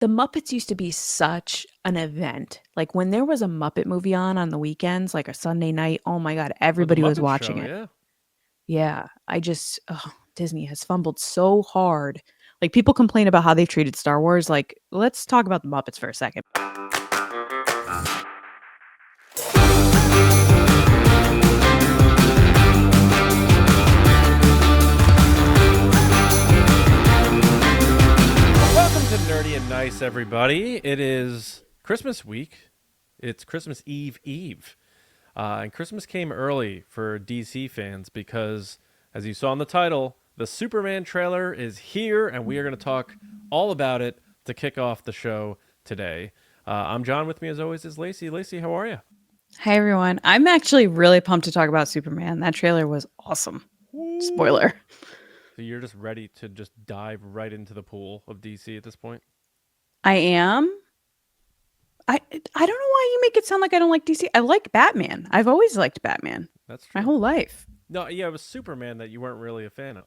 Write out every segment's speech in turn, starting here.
The Muppets used to be such an event. Like, when there was a Muppet movie on the weekends, like a Sunday night, oh my god, Oh, the everybody was Muppet watching Show, it. yeah. Yeah, I just ugh, Disney has fumbled so hard. Like, people complain about how they've treated Star Wars, like, let's talk about the Muppets for a second. Welcome to Nerdy and Nice, everybody. It is Christmas week. It's Christmas Eve. And Christmas came early for DC fans because, as you saw in the title, the Superman trailer is here, and we are going to talk all about it to kick off the show today. I'm John. With me, as always, is Lacey. Lacey, how are you? Hi, everyone. I'm actually really pumped to talk about Superman. That trailer was awesome. Spoiler. So you're just ready to just dive right into the pool of DC at this point? I am. I don't know why you make it sound like I don't like DC. I like Batman. I've always liked Batman That's my true. whole life. No, yeah, it was Superman that you weren't really a fan of.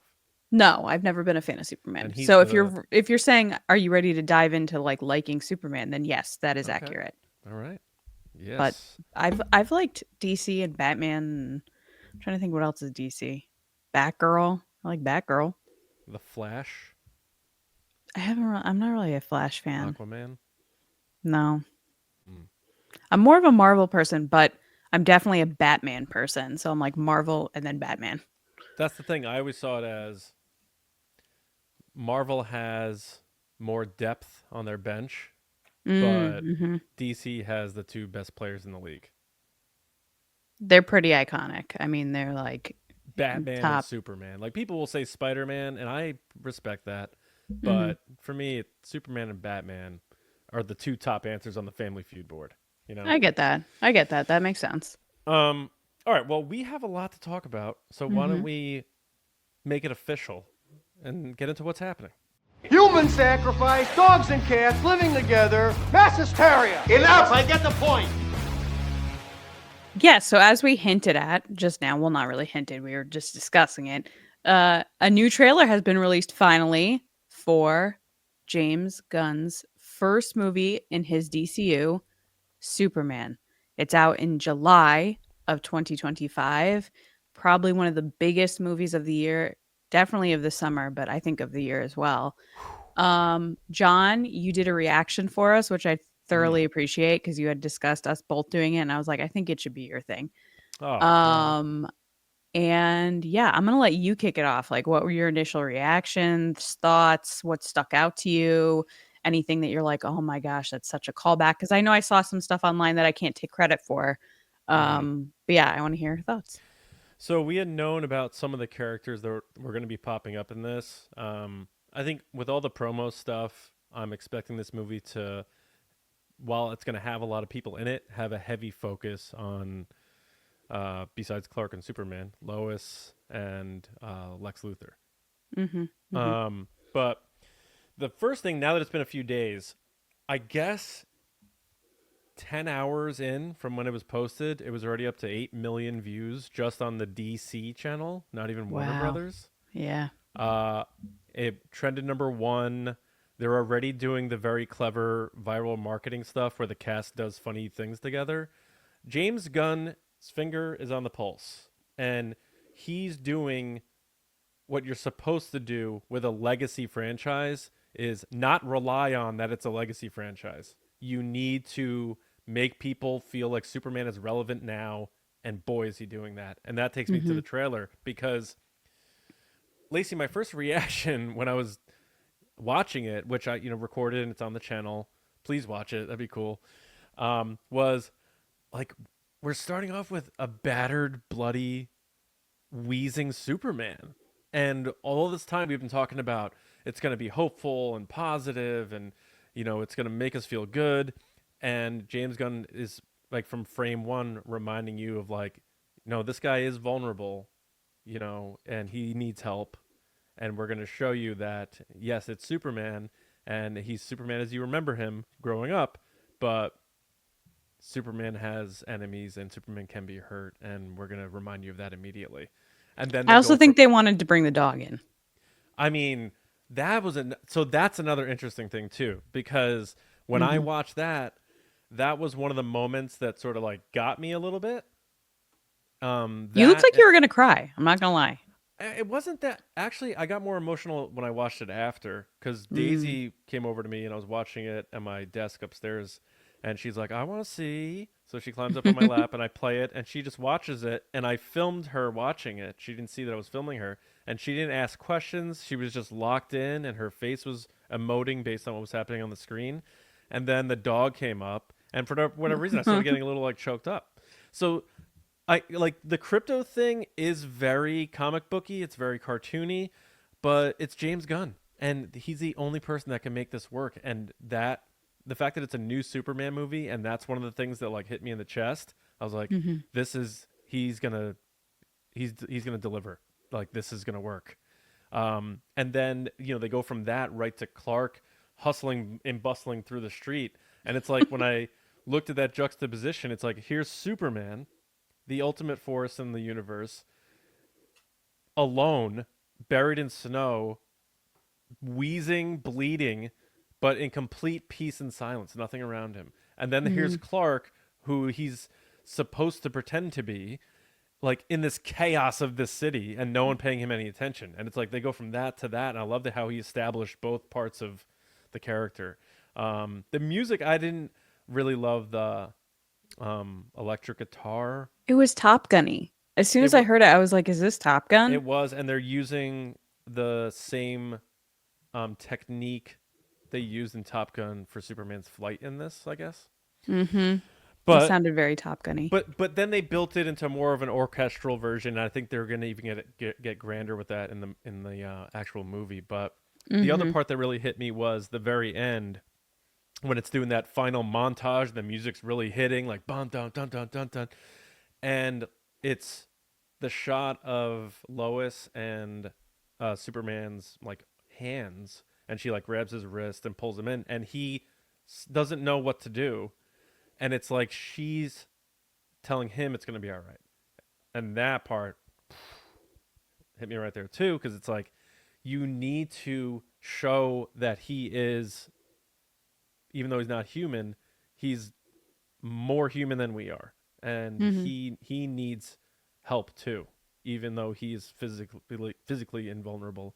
No, I've never been a fan of Superman. And he's So if the you're saying are you ready to dive into like liking Superman, then yes, that is Okay. accurate. All right. But Yes. I've liked DC and Batman. I'm trying to think what else is DC. Batgirl. I like Batgirl. The Flash, I'm not really a Flash fan. Aquaman. No. Mm. I'm more of a Marvel person, but I'm definitely a Batman person. So I'm like Marvel and then Batman. That's the thing. I always saw it as Marvel has more depth on their bench, but Mm-hmm. DC has the two best players in the league. They're pretty iconic. I mean, they're like Batman and top. Superman. Like people will say Spider-Man, and I respect that. Mhm. But for me, Superman and Batman are the two top answers on the Family Feud board, you know? I get that. I get that. That makes sense. All right, well, we have a lot to talk about, so why don't Mhm. we make it official and get into what's happening? Human sacrifice, dogs and cats living together, mass hysteria. Enough, I get the point. Yeah, so as we hinted at just now, well, not really hinted, we were just discussing it. A new trailer has been released finally for James Gunn's first movie in his DCU, Superman. It's out in July of 2025. Probably one of the biggest movies of the year, definitely of the summer, but I think of the year as well. John, you did a reaction for us, which I Mm. thoroughly appreciate because you had discussed us both doing it, and I was like, I think it should be your thing. Oh, well, Um, and yeah, I'm gonna let you kick it off. Like, what were your initial reactions, thoughts? What stuck out to you? Anything that you're like, oh my gosh, that's such a callback? Because I know I saw some stuff online that I can't take credit for. mhm. But yeah, I want to hear your thoughts. So we had known about some of the characters that were going to be popping up in this. I think with all the promo stuff, I'm expecting this movie to, while it's going to have a lot of people in it, have a heavy focus on, besides Clark and Superman, Lois and Lex Luthor. Mm-hmm. Mm-hmm. But the first thing, now that it's been a few days, I guess 10 hours in from when it was posted, it was already up to 8 million views just on the DC channel, not even Warner Wow. Brothers. Yeah. Uh, it trended number one. They're already doing the very clever viral marketing stuff where the cast does funny things together. James Gunn's finger is on the pulse, and he's doing what you're supposed to do with a legacy franchise is not rely on that it's a legacy franchise. You need to make people feel like Superman is relevant now, and boy is he doing that. And that takes me to Mm-hmm. the trailer because Lacey, my first reaction when I was watching it, which I recorded and it's on the channel, please watch it, that'd be cool. Was like, we're starting off with a battered, bloody, wheezing Superman. And all this time we've been talking about it's going to be hopeful and positive and, it's going to make us feel good. And James Gunn is, like, from frame one, reminding you of, like, no, this guy is vulnerable, and he needs help. And we're going to show you that, yes, it's Superman, and he's Superman as you remember him growing up, but Superman has enemies and Superman can be hurt, and we're going to remind you of that immediately. And then I they also go from, think they wanted to bring the dog in. I mean, So that's another interesting thing too, because when I watched that, that was one of the moments that sort of like got me a little bit. You looked That like you were gonna cry. I'm not gonna lie. It wasn't that. Actually, I got more emotional when I watched it after, because Mm. Daisy came over to me and I was watching it at my desk upstairs, and she's like, "I want to see." So she climbs up on my lap and I play it, and she just watches it. And I filmed her watching it. She didn't see that I was filming her, and she didn't ask questions. She was just locked in, and her face was emoting based on what was happening on the screen. And then the dog came up, and for whatever reason, I started getting a little like choked up. So I like the crypto thing is very comic booky, it's very cartoony, but it's James Gunn, and he's the only person that can make this work. And that the fact that it's a new Superman movie, and that's one of the things that like hit me in the chest. I was like, this is he's gonna deliver. Like, this is gonna work. And then they go from that right to Clark hustling and bustling through the street, and it's like when I looked at that juxtaposition, it's like, here's Superman, the ultimate force in the universe, alone, buried in snow, wheezing, bleeding, but in complete peace and silence, nothing around him. And then here's Clark, who he's supposed to pretend to be, like in this chaos of this city, and no one paying him any attention. And it's like they go from that to that, and I love how he established both parts of the character. The music, I didn't really love the electric guitar. It was Top Gunny. As soon as It I heard it, I was like, "Is this Top Gun?" It was, and they're using the same technique they used in Top Gun for Superman's flight in this, I guess. Mm-hmm. It But sounded very Top Gunny. but then they built it into more of an orchestral version. And I think they're going to even get grander with that in the actual movie. But the other part that really hit me was the very end, when it's doing that final montage. The music's really hitting, like dun dun dun dun dun dun, and it's the shot of Lois and Superman's like hands, and she like grabs his wrist and pulls him in, and he doesn't know what to do, and it's like she's telling him it's going to be all right. And that part hit me right there too, because it's like, you need to show that he is, even though he's not human, he's more human than we are, and he needs help too, even though he's physically invulnerable,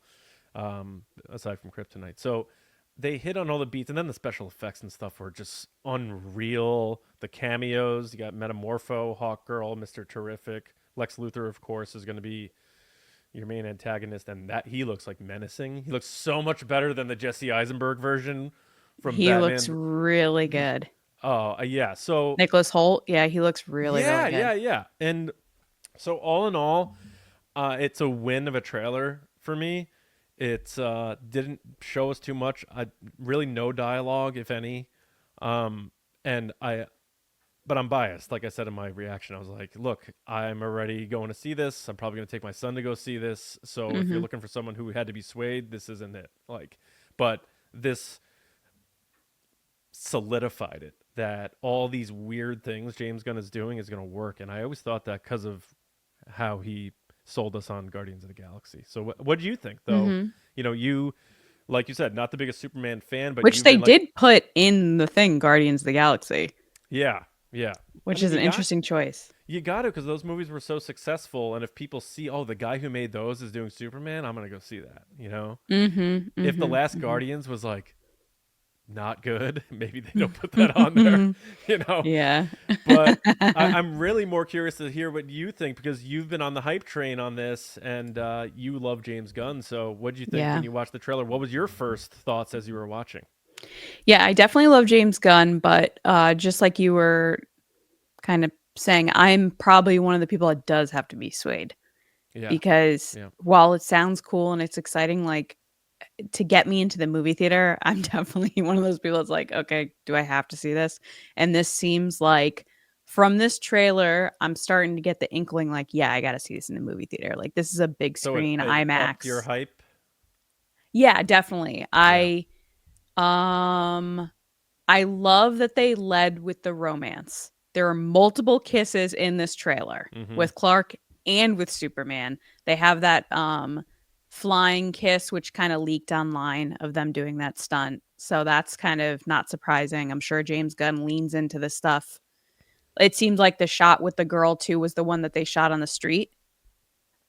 aside from kryptonite. So they hit on all the beats, and then the special effects and stuff were just unreal. The cameos, you got Metamorpho, Hawkgirl, Mr. Terrific, Lex Luthor, of course, is going to be your main antagonist, and that he looks like menacing. He looks so much better than the Jesse Eisenberg version from He Batman. looks really good. Oh, yeah. So Nicholas Holt, yeah, he looks really good. yeah. And so all in all, it's a win of a trailer for me. It's didn't show us too much. Really no dialogue, if any. But I'm biased. Like I said in my reaction, I was like, look, I'm already going to see this. I'm probably going to take my son to go see this. So if you're looking for someone who had to be swayed, this isn't it. But this solidified it, that all these weird things James Gunn is doing is going to work. And I always thought that because of how he sold us on Guardians of the Galaxy. So what do you think, though? You, like you said, not the biggest Superman fan, but Which they did put in the thing, Guardians of the Galaxy. Yeah. Which is an interesting choice. You got to, because those movies were so successful, and if people see, the guy who made those is doing Superman, I'm gonna go see that. If the last Guardians was like not good, maybe they don't put that on there. Yeah. But I'm really more curious to hear what you think, because you've been on the hype train on this, and you love James Gunn. So what did you think when you watched the trailer? What was your first thoughts as you were watching? Yeah, I definitely love James Gunn, but just like you were kind of saying, I'm probably one of the people that does have to be swayed. Yeah. Because while it sounds cool and it's exciting, like, to get me into the movie theater, I'm definitely one of those people that's like, okay, do I have to see this? And this seems like, from this trailer, I'm starting to get the inkling, like, yeah, I got to see this in the movie theater. Like, this is a big screen, IMAX. Upped your hype? Yeah, definitely. Yeah. I love that they led with the romance. There are multiple kisses in this trailer with Clark and with Superman. They have that flying kiss, which kind of leaked online of them doing that stunt. So that's kind of not surprising. I'm sure James Gunn leans into this stuff. It seemed like the shot with the girl too was the one that they shot on the street.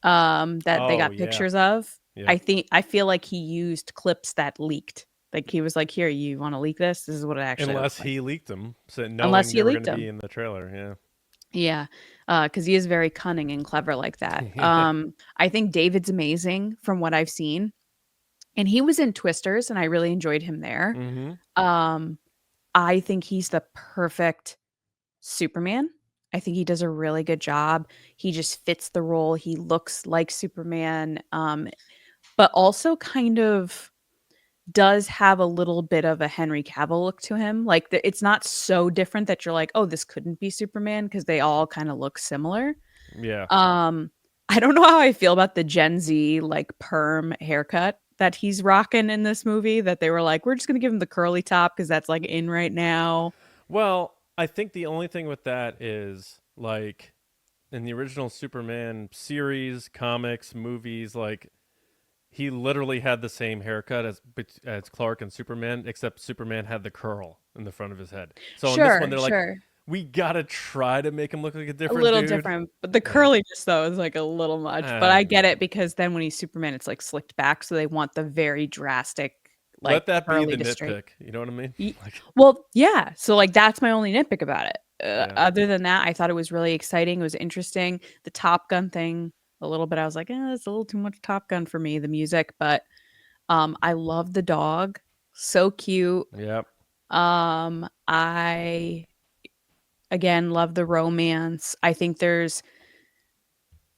That they Oh got yeah, pictures of. yeah. I feel like he used clips that leaked. Like he was like, "Here, you want to leak this? This is what it actually Unless looks like." he leaked them, so Unless knowing he they were going leaked to be them. in the trailer. Yeah. Yeah, because he is very cunning and clever like that. Yeah. I think David's amazing from what I've seen, and he was in Twisters, and I really enjoyed him there. Mm-hmm. Um, I think he's the perfect Superman. I think he does a really good job. He just fits the role. He looks like Superman, but also kind of does have a little bit of a Henry Cavill look to him. Like it's not so different that you're like, oh, this couldn't be Superman because they all kind of look similar. Yeah. I don't know how I feel about the Gen Z like perm haircut that he's rocking in this movie. That they were like, we're just gonna give him the curly top because that's like in right now. Well, I think the only thing with that is like in the original Superman series, comics, movies, like he literally had the same haircut as Clark and Superman, except Superman had the curl in the front of his head. So in this one, they're like, we gotta try to make him look like a A different little dude. different, but the Yeah. curliness though is like a little much. But I I get know. it because then when he's Superman, it's like slicked back, so they want the very drastic, like Let that be curly the to straight. nitpick. You know what I mean? Like, Well, yeah. So like that's my only nitpick about it. yeah. Other than that, I thought it was really exciting. It was interesting. The Top Gun thing, a little bit. I was like, it's a little too much Top Gun for me. The music, but I love the dog. So cute. Yep. I again love the romance. I think there's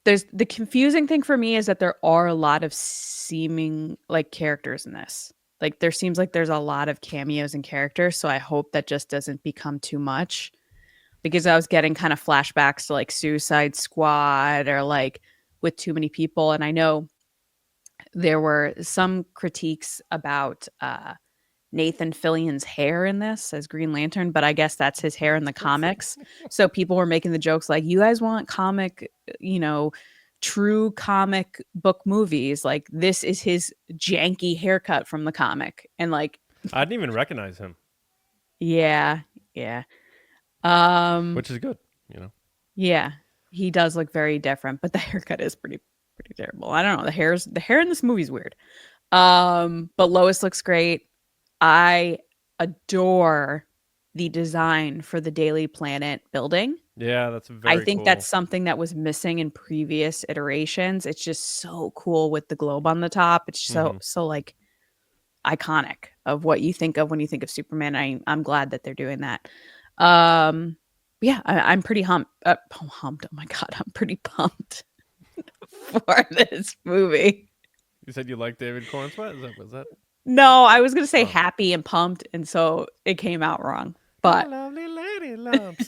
the confusing thing for me is that there are a lot of seeming like characters in this. Like there seems like there's a lot of cameos and characters, so I hope that just doesn't become too much because I was getting kind of flashbacks to like Suicide Squad or like with too many people, and I know there were some critiques about Nathan Fillion's hair in this as Green Lantern, but I guess that's his hair in the comics. So people were making the jokes like, you guys want comic, true comic book movies. Like this is his janky haircut from the comic. And like, I didn't even recognize him, yeah. which is good. You know. Yeah, he does look very different, but the haircut is pretty terrible. I don't know. The hair in this movie's weird. But Lois looks great. I adore the design for the Daily Planet building. Yeah, that's very I think cool. that's something that was missing in previous iterations. It's just so cool with the globe on the top. It's so like iconic of what you think of when you think of Superman. I'm glad that they're doing that. Yeah, I'm pretty humped. Oh my god, I'm pretty pumped for this movie. You said you like David Cornsweet? Was that? No, I was gonna say happy and pumped, and so it came out wrong. But lovely lady loves.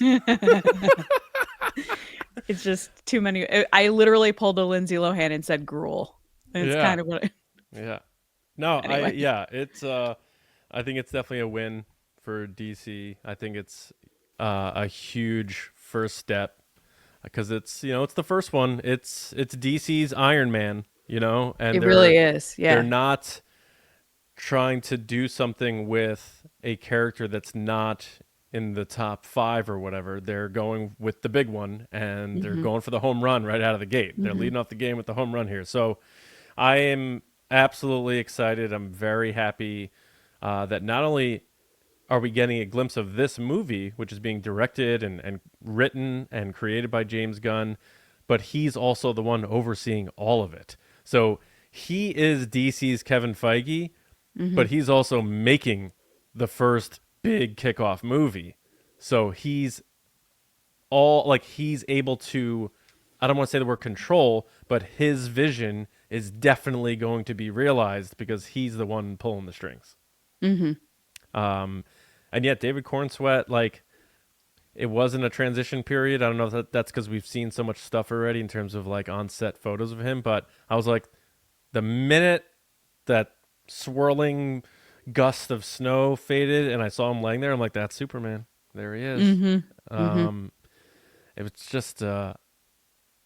It's just too many. I literally pulled a Lindsay Lohan and said gruel. And it's kind of what. Yeah. No, Anyway. it's I think it's definitely a win for DC. I think it's a huge first step because it's it's the first one. It's DC's Iron Man, and It really is. Yeah. they're not trying to do something with a character that's not in the top 5 or whatever. They're going with the big one, and they're going for the home run right out of the gate. They're leading off the game with the home run here. So I am absolutely excited. I'm very happy that not only are we getting a glimpse of this movie, which is being directed and written and created by James Gunn, but he's also the one overseeing all of it. So he is DC's Kevin Feige, but he's also making the first big kickoff movie. So he's able to, I don't want to say the word control, but his vision is definitely going to be realized because he's the one pulling the strings. And yet David Cornsweet, like, it wasn't a transition period. I don't know if that's because we've seen so much stuff already in terms of like on-set photos of him, but I was like, the minute that swirling gust of snow faded and I saw him laying there, I'm like, that's Superman. There he is. It was just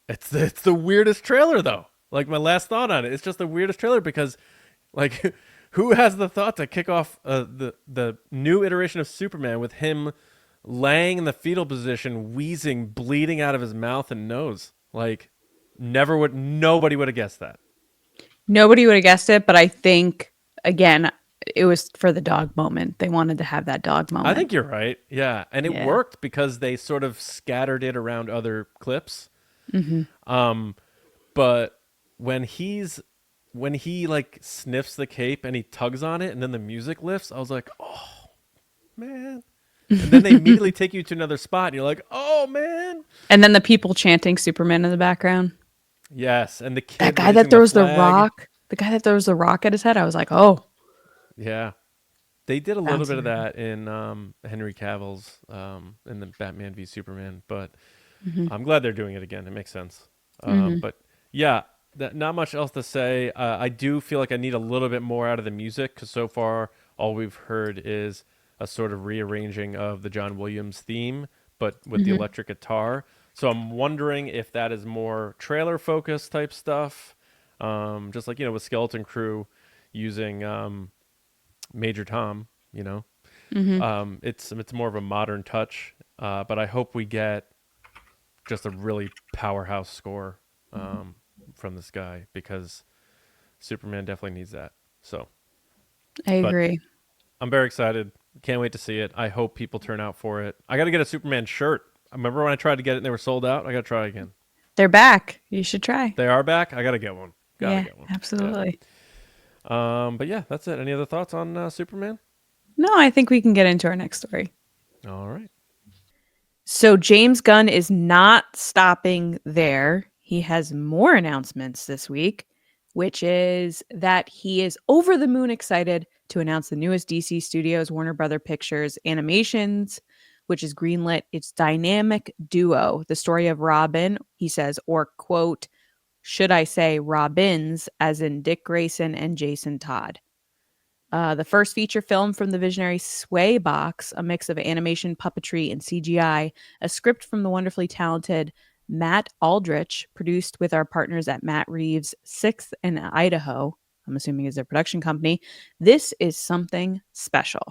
it's the weirdest trailer though. Like my last thought on it. It's just the weirdest trailer because, like, who has the thought to kick off the new iteration of Superman with him laying in the fetal position, wheezing, bleeding out of his mouth and nose? Like, nobody would have guessed that. Nobody would have guessed it, but I think, again, it was for the dog moment. They wanted to have that dog moment. I think you're right. Yeah. And it Yeah. worked because they sort of scattered it around other clips. But when he like sniffs the cape and he tugs on it and then the music lifts, I was like, oh man. And then they immediately take you to another spot and you're like, oh man. And then the people chanting Superman in the background. Yes. And the kid, That guy that throws the rock, the guy that throws the rock at his head, I was like, oh. Yeah. They did a little Sounds bit of that in Henry Cavill's in the Batman v Superman, but I'm glad they're doing it again. It makes sense. But yeah, not much else to say. I do feel like I need a little bit more out of the music because so far all we've heard is a sort of rearranging of the John Williams theme, but with the electric guitar. So I'm wondering if that is more trailer focused type stuff, just like, with Skeleton Crew using Major Tom, it's more of a modern touch, but I hope we get just a really powerhouse score from this guy because Superman definitely needs that. So I agree. I'm very excited. Can't wait to see it. I hope people turn out for it. I got to get a Superman shirt. I remember when I tried to get it and they were sold out. I got to try again. They're back. You should try. They are back. I got to get one. Get one. Absolutely. Yeah. But yeah, that's it. Any other thoughts on Superman? No, I think we can get into our next story. All right. So James Gunn is not stopping there. He has more announcements this week, which is that he is over the moon excited to announce the newest DC Studios Warner Brother Pictures animations, which is greenlit its dynamic duo, the story of Robin, he says, or quote, should I say Robins, as in Dick Grayson and Jason Todd. The first feature film from the visionary Sway Box, a mix of animation, puppetry, and CGI, a script from the wonderfully talented Matt Aldrich, produced with our partners at Matt Reeves' Sixth and Idaho, I'm assuming is their production company. This is something special.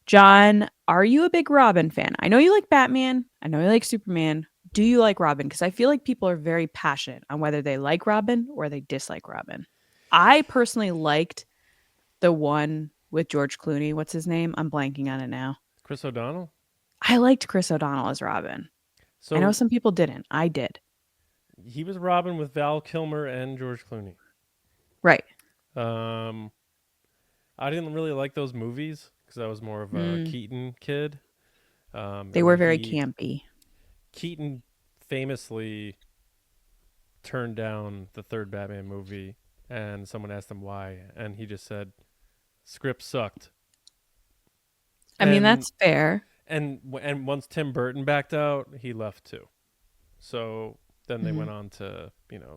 John, are you a big Robin fan? I know you like Batman. I know you like Superman. Do you like Robin? Because I feel like people are very passionate on whether they like Robin or they dislike Robin. I personally liked the one with George Clooney. What's his name? I'm blanking on it now. Chris O'Donnell? I liked Chris O'Donnell as Robin. So I know some people didn't. I did. He was Robin with Val Kilmer and George Clooney. Right. I didn't really like those movies because I was more of a Keaton kid. They were very campy. Keaton famously turned down the third Batman movie, and someone asked him why, and he just said, "Script sucked." I mean, that's fair. And once Tim Burton backed out, he left too. So then they went on to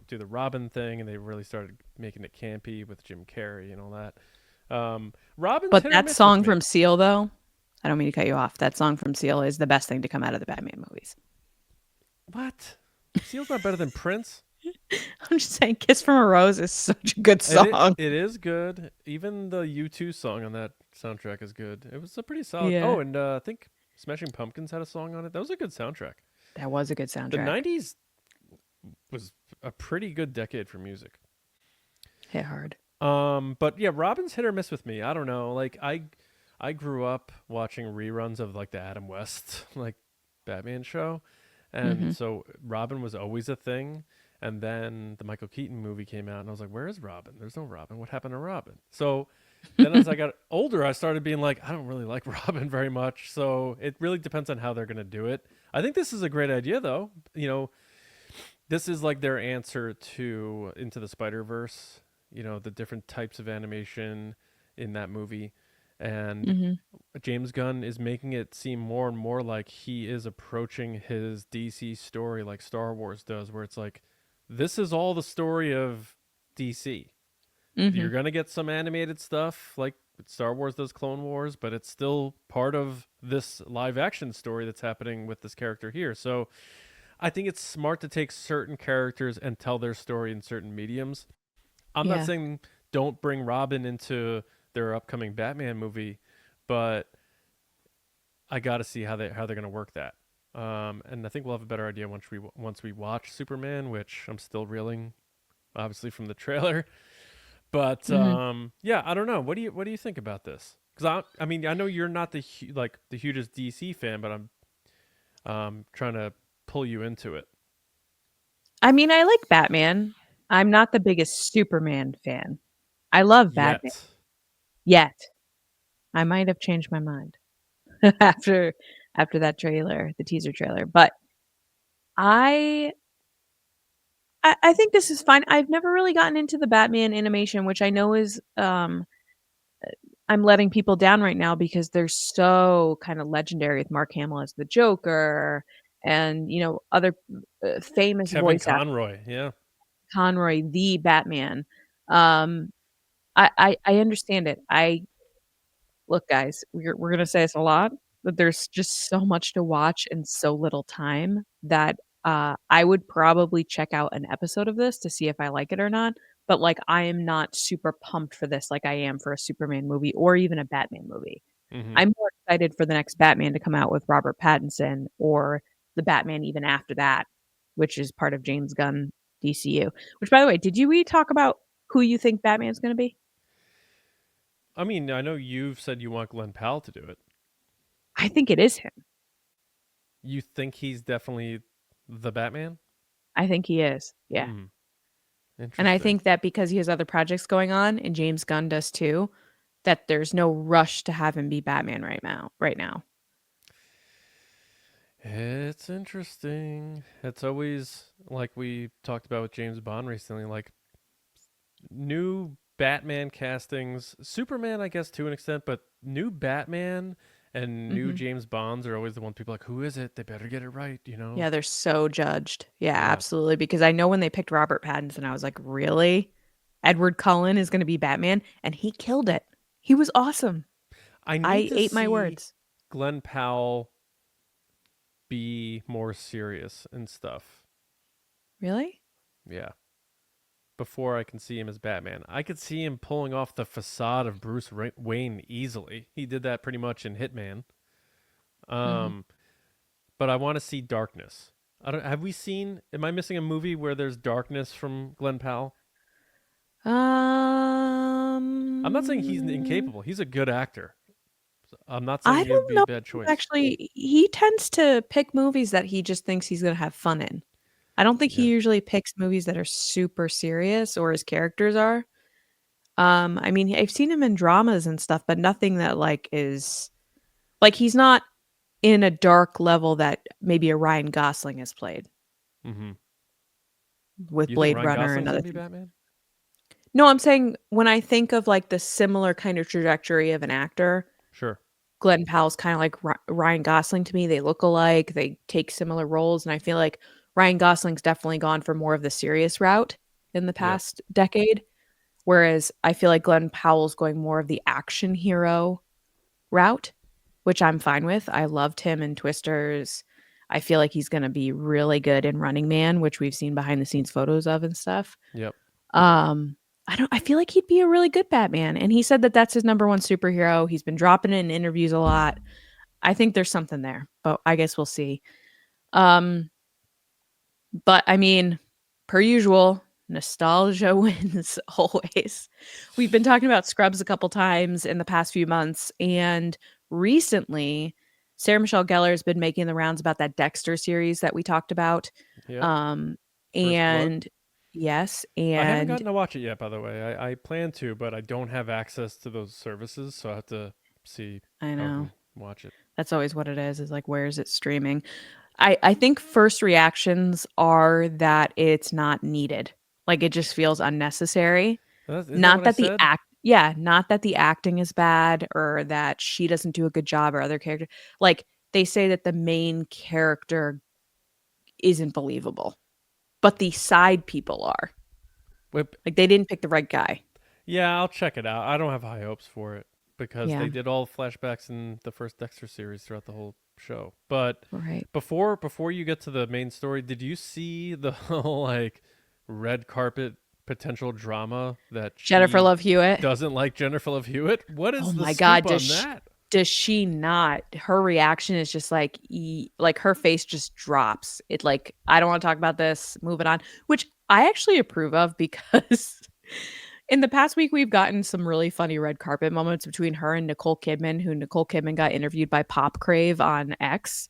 do the Robin thing, and they really started making it campy with Jim Carrey and all that. Robin's But hit or that miss song with me. from Seal, though, I don't mean to cut you off. That song from Seal is the best thing to come out of the Batman movies. What? Seal's not better than Prince? I'm just saying, Kiss from a Rose is such a good song. It is good. Even the U2 song on that soundtrack is good. It was a pretty solid. Yeah. Oh, and I think Smashing Pumpkins had a song on it. That was a good soundtrack. That was a good The soundtrack. 90s was a pretty good decade for music. Hit hard. But yeah, Robin's hit or miss with me. I don't know. Like I grew up watching reruns of like the Adam West like Batman show, and so Robin was always a thing. And then the Michael Keaton movie came out, and I was like, "Where is Robin? There's no Robin. What happened to Robin?" So then, as I got older, I started being like, "I don't really like Robin very much." So it really depends on how they're gonna do it. I think this is a great idea, though. This is like their answer to Into the Spider-Verse. The different types of animation in that movie. And James Gunn is making it seem more and more like he is approaching his DC story like Star Wars does, where it's like, this is all the story of DC. You're going to get some animated stuff like Star Wars does Clone Wars, but it's still part of this live action story that's happening with this character here. So I think it's smart to take certain characters and tell their story in certain mediums. I'm not Yeah. saying don't bring Robin into their upcoming Batman movie, but I got to see how they're going to work that. And I think we'll have a better idea once we watch Superman, which I'm still reeling, obviously from the trailer. But Mhm. yeah, I don't know. What do you think about this? Because I mean, I know you're not the the hugest DC fan, but I'm trying to pull you into it. I mean, I like Batman. I'm not the biggest Superman fan. I love Batman. Yet. Yet, I might have changed my mind after that trailer, the teaser trailer. But I I think this is fine. I've never really gotten into the Batman animation, which I know is I'm letting people down right now because they're so kind of legendary with Mark Hamill as the Joker and, other famous Kevin voice actors, Conroy, yeah. Conroy, the Batman. Um, I understand it. Look, guys, we're gonna say this a lot, but there's just so much to watch in so little time that, I would probably check out an episode of this to see if I like it or not, but, like, I am not super pumped for this like I am for a Superman movie or even a Batman movie. Hmm. I'm more excited for the next Batman to come out with Robert Pattinson or the Batman even after that, which is part of James Gunn DCU. Which, by the way, did we talk about who you think Batman's gonna be? I mean, I know you've said you want Glenn Powell to do it. I think it is him. You think he's definitely the Batman? I think he is, yeah. Hmm. And I Interesting. think that because he has other projects going on, and James Gunn does too, that there's no rush to have him be Batman right now. It's interesting. It's always like we talked about with James Bond recently, like new Batman castings, Superman, I guess to an extent, but new Batman and new Mhm. James Bonds are always the one people are like, who is it? They better get it right, you know? Yeah, they're so judged. Yeah, Yeah. absolutely, because I know when they picked Robert Pattinson, I was like, "Really? Edward Cullen is gonna be Batman?" And he killed it. He was awesome. I need I to ate my see words. Glenn Powell be more serious and stuff. Really? Yeah. Before I can see him as Batman. I could see him pulling off the facade of Bruce Wayne easily. He did that pretty much in Hitman. Mhm. Um, but I want to see darkness. I don't. Have we seen? Am I missing a movie where there's darkness from Glenn Powell? I'm not saying he's Um incapable. He's a good actor. I'm not I saying he'd don't be a know bad if choice. actually he tends to pick movies that he just thinks he's gonna have fun in. I don't think he Yeah. usually picks movies that are super serious or his characters are. I mean, I've seen him in dramas and stuff, but nothing that like is like he's not in a dark level that maybe a Ryan Gosling has played Mm-hmm. with You think Blade Ryan Runner and Gosling's other gonna be things. Batman? No, I'm saying when I think of like the similar kind of trajectory of an actor, Sure. Glenn Powell's kinda like Ryan Gosling to me. They look alike, they take similar roles, and I feel like Ryan Gosling's definitely gone for more of the serious route in the Yep. past decade, whereas I feel like Glenn Powell's going more of the action hero route, which I'm fine with. I loved him in Twisters. I feel like he's gonna be really good in Running Man, which we've seen behind the scenes photos of and stuff. Yep. Um, I feel like he'd be a really good Batman, and he said that that's his number 1 superhero. He's been dropping it in interviews a lot. I think there's something there, but I guess we'll see. Um, but I mean, per usual, nostalgia wins always. We've been talking about Scrubs a couple times in the past few months, and recently, Sarah Michelle Gellar has been making the rounds about that Dexter series that we talked about. Yep. Um, First Blood. and yes, I haven't and gotten to watch it yet, by the way. I plan to, but I don't have access to those services, so I have to see I how I know can watch it. that's always what it is like where is it streaming? I think first reactions are that it's not needed. Like, it just feels unnecessary. Isn't that Not what I that the said? not that the acting is bad or that she doesn't do a good job or other character like, they say that the main character isn't believable, but the side people are. Whip. Like, they didn't pick the right guy. Yeah, I'll check it out. I don't have high hopes for it because Yeah. they did all flashbacks in the first Dexter series throughout the whole show. But Right. before you get to the main story, did you see the whole like red carpet potential drama that Jennifer she Love Hewitt. doesn't like Jennifer Love Hewitt? What is Oh the my scoop God, on that? does she not? Her reaction is just like like her face just drops. It like, I don't want to talk about this. Moving on, which I actually approve of because in the past week we've gotten some really funny red carpet moments between her and Nicole Kidman, who Nicole Kidman got interviewed by Pop Crave on X.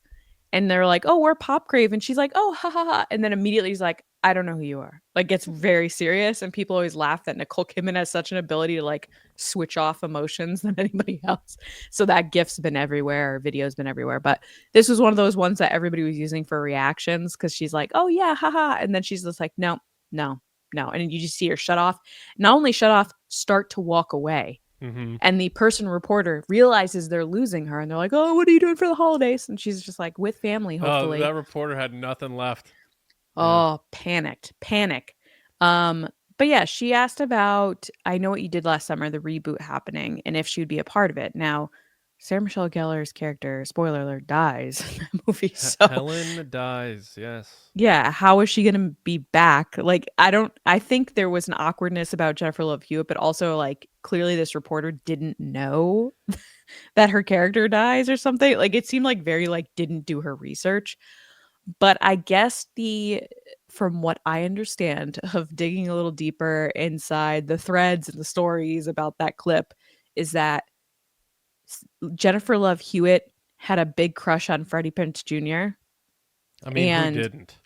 And they're like, "Oh, we're Pop Crave," and she's like, "Oh, ha ha ha," and then immediately he's like, "I don't know who you are." Like, gets very serious, and people always laugh that Nicole Kidman has such an ability to like switch off emotions than anybody else. So that gif's been everywhere, or video's been everywhere. But this was one of those ones that everybody was using for reactions because she's like, "Oh yeah, haha," and then she's just like, "No, no, no," and you just see her shut off. Not only shut off, start to walk away. Mm-hmm. And the reporter realizes they're losing her and they're like, "Oh, what are you doing for the holidays?" And she's just like, "With family, hopefully." That reporter had nothing left. Oh, panic. But yeah, she asked about I Know What You Did Last Summer, the reboot happening, and if she would be a part of it. Now, Sarah Michelle Gellar's character, spoiler alert, dies in that movie. So Helen dies. Yes. yeah, how is she gonna be back? Like, I think there was an awkwardness about Jennifer Love Hewitt, but also like clearly this reporter didn't know that her character dies or something. Like it seemed like very like didn't do her research. But I guess from what I understand of digging a little deeper inside the threads and the stories about that clip is that Jennifer Love Hewitt had a big crush on Freddie Prinze Jr. I mean, And who didn't?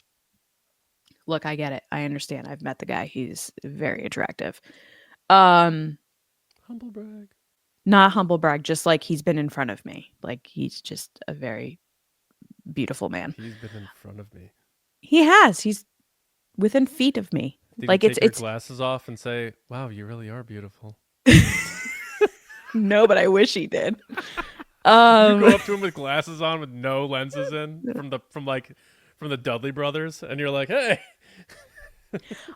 look, I get it. I understand. I've met the guy. He's very attractive. Um, Humble brag. Not humble brag, just like he's been in front of me. Like he's just a very beautiful man. He's been in front of me. He has. He's within feet of me. Did Like you take your it's glasses off and say, "Wow, you really are beautiful"? no, but I wish he did. You go up to him with glasses on with no lenses in from the Dudley brothers, and you're like, "Hey."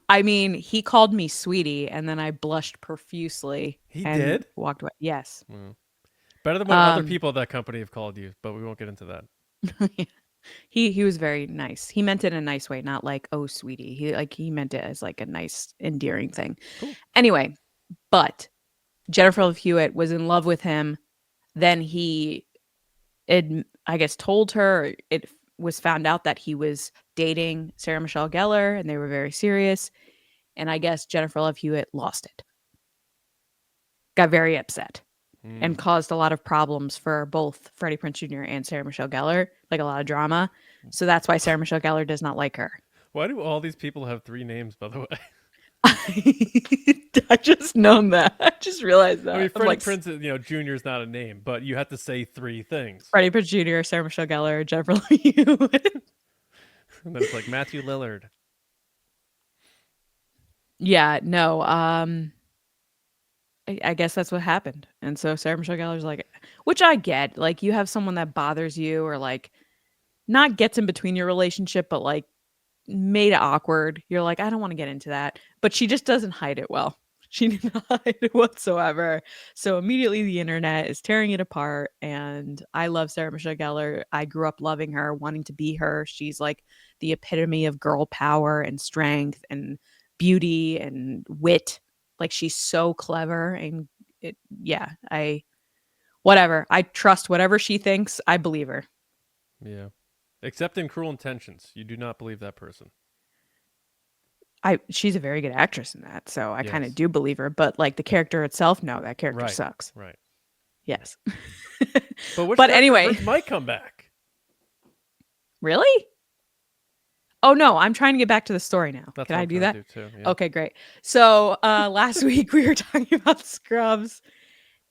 I mean, he called me sweetie, and then I blushed profusely. He and did? walked away. Yes. Well, better than what other people at that company have called you, but we won't get into that. He was very nice. He meant it in a nice way, not like, "Oh, sweetie." He meant it as like a nice, endearing thing. Cool. Anyway, but Jennifer Love Hewitt was in love with him. Then he, I guess, told her it was found out that he was dating Sarah Michelle Gellar, and they were very serious. And I guess Jennifer Love Hewitt lost it, got very upset, and caused a lot of problems for both Freddie Prinze Jr. and Sarah Michelle Gellar, like a lot of drama. So that's why Sarah Michelle Gellar does not like her. Why do all these people have 3 names, by the way? I just known that. I just realized that. I mean, I'm Freddie like, Prinze, Jr. is not a name, but you have to say 3 things. Freddie Prinze Jr., Sarah Michelle Gellar, Jennifer Love Hewitt. And then it's like Matthew Lillard. Yeah, no. I guess that's what happened. And so Sarah Michelle Gellar's like, which I get. Like, you have someone that bothers you or like not gets in between your relationship, but like made it awkward. You're like, I don't want to get into that. But she just doesn't hide it well. She did not hide it whatsoever. So immediately the internet is tearing it apart. And I love Sarah Michelle Gellar. I grew up loving her, wanting to be her. She's like the epitome of girl power and strength and beauty and wit. Like she's so clever and whatever. I trust whatever she thinks. I believe her. Yeah. Except in Cruel Intentions. You do not believe that person. She's a very good actress in that, so I kind Yes. of do believe her. But like the character itself, no, that character Right. sucks. Right. Yes. But anyway, might come back. Really? Oh no, I'm trying to get back to the story now. That's Can what I I'm do trying that? to do too, yeah. Okay, great. So last week we were talking about Scrubs,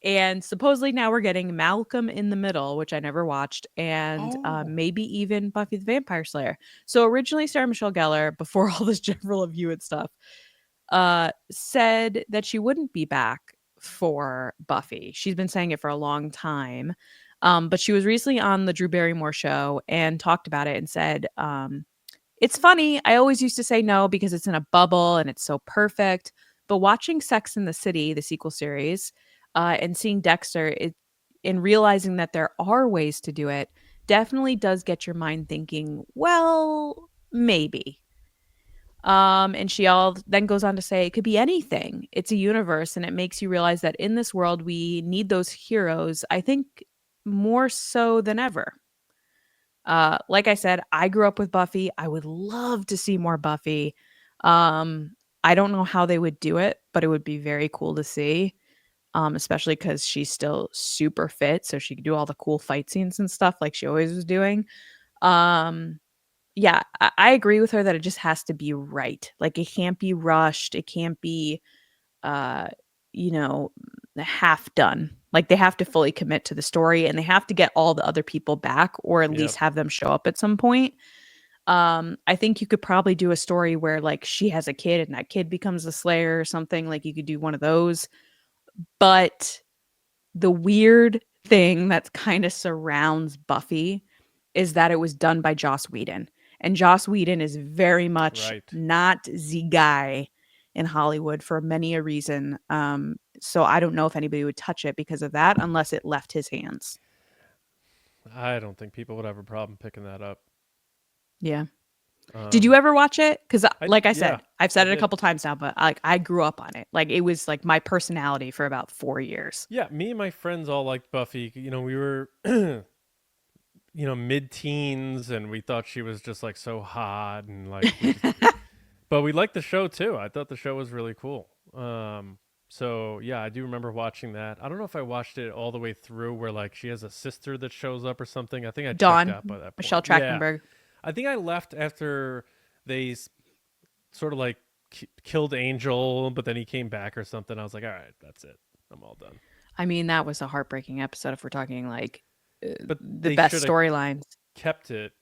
and supposedly now we're getting Malcolm in the Middle, which I never watched, and maybe even Buffy the Vampire Slayer. So originally Sarah Michelle Gellar, before all this Jennifer Love Hewitt stuff, said that she wouldn't be back for Buffy. She's been saying it for a long time. But she was recently on the Drew Barrymore show and talked about it and said, it's funny. I always used to say no because it's in a bubble and it's so perfect. But watching Sex and the City, the sequel series, and seeing Dexter, and realizing that there are ways to do it, definitely does get your mind thinking, well, maybe. And she all then goes on to say it could be anything. It's a universe, and it makes you realize that in this world we need those heroes, I think more so than ever. Like I said, I grew up with Buffy. I would love to see more Buffy. I don't know how they would do it, but it would be very cool to see. Especially because she's still super fit, so she could do all the cool fight scenes and stuff like she always was doing. Um, yeah, I agree with her that it just has to be right. Like it can't be rushed. It can't be, uh, you know, half done. Like they have to fully commit to the story, and they have to get all the other people back, or at least have them show up at some point. I think you could probably do a story where like she has a kid and that kid becomes the Slayer or something. Like you could do one of those. But the weird thing that kind of surrounds Buffy is that it was done by Joss Whedon. And Joss Whedon is very much not the guy in Hollywood for many a reason. So I don't know if anybody would touch it because of that unless it left his hands. I don't think people would have a problem picking that up. Yeah. Did you ever watch it? Because like I said, yeah, I've said it a couple times now, but I grew up on it. Like it was like my personality for about 4 years. Yeah, me and my friends all liked Buffy. You know, we were, mid-teens, and we thought she was just like so hot, and like, but we liked the show too. I thought the show was really cool. So yeah, I do remember watching that. I don't know if I watched it all the way through, where like she has a sister that shows up or something. I think I checked out by that point. Michelle Trachtenberg. Yeah. I think I left after they sort of like killed Angel, but then he came back or something. I was like, all right, that's it. I'm all done. I mean, that was a heartbreaking episode if we're talking like but the best storylines. Kept it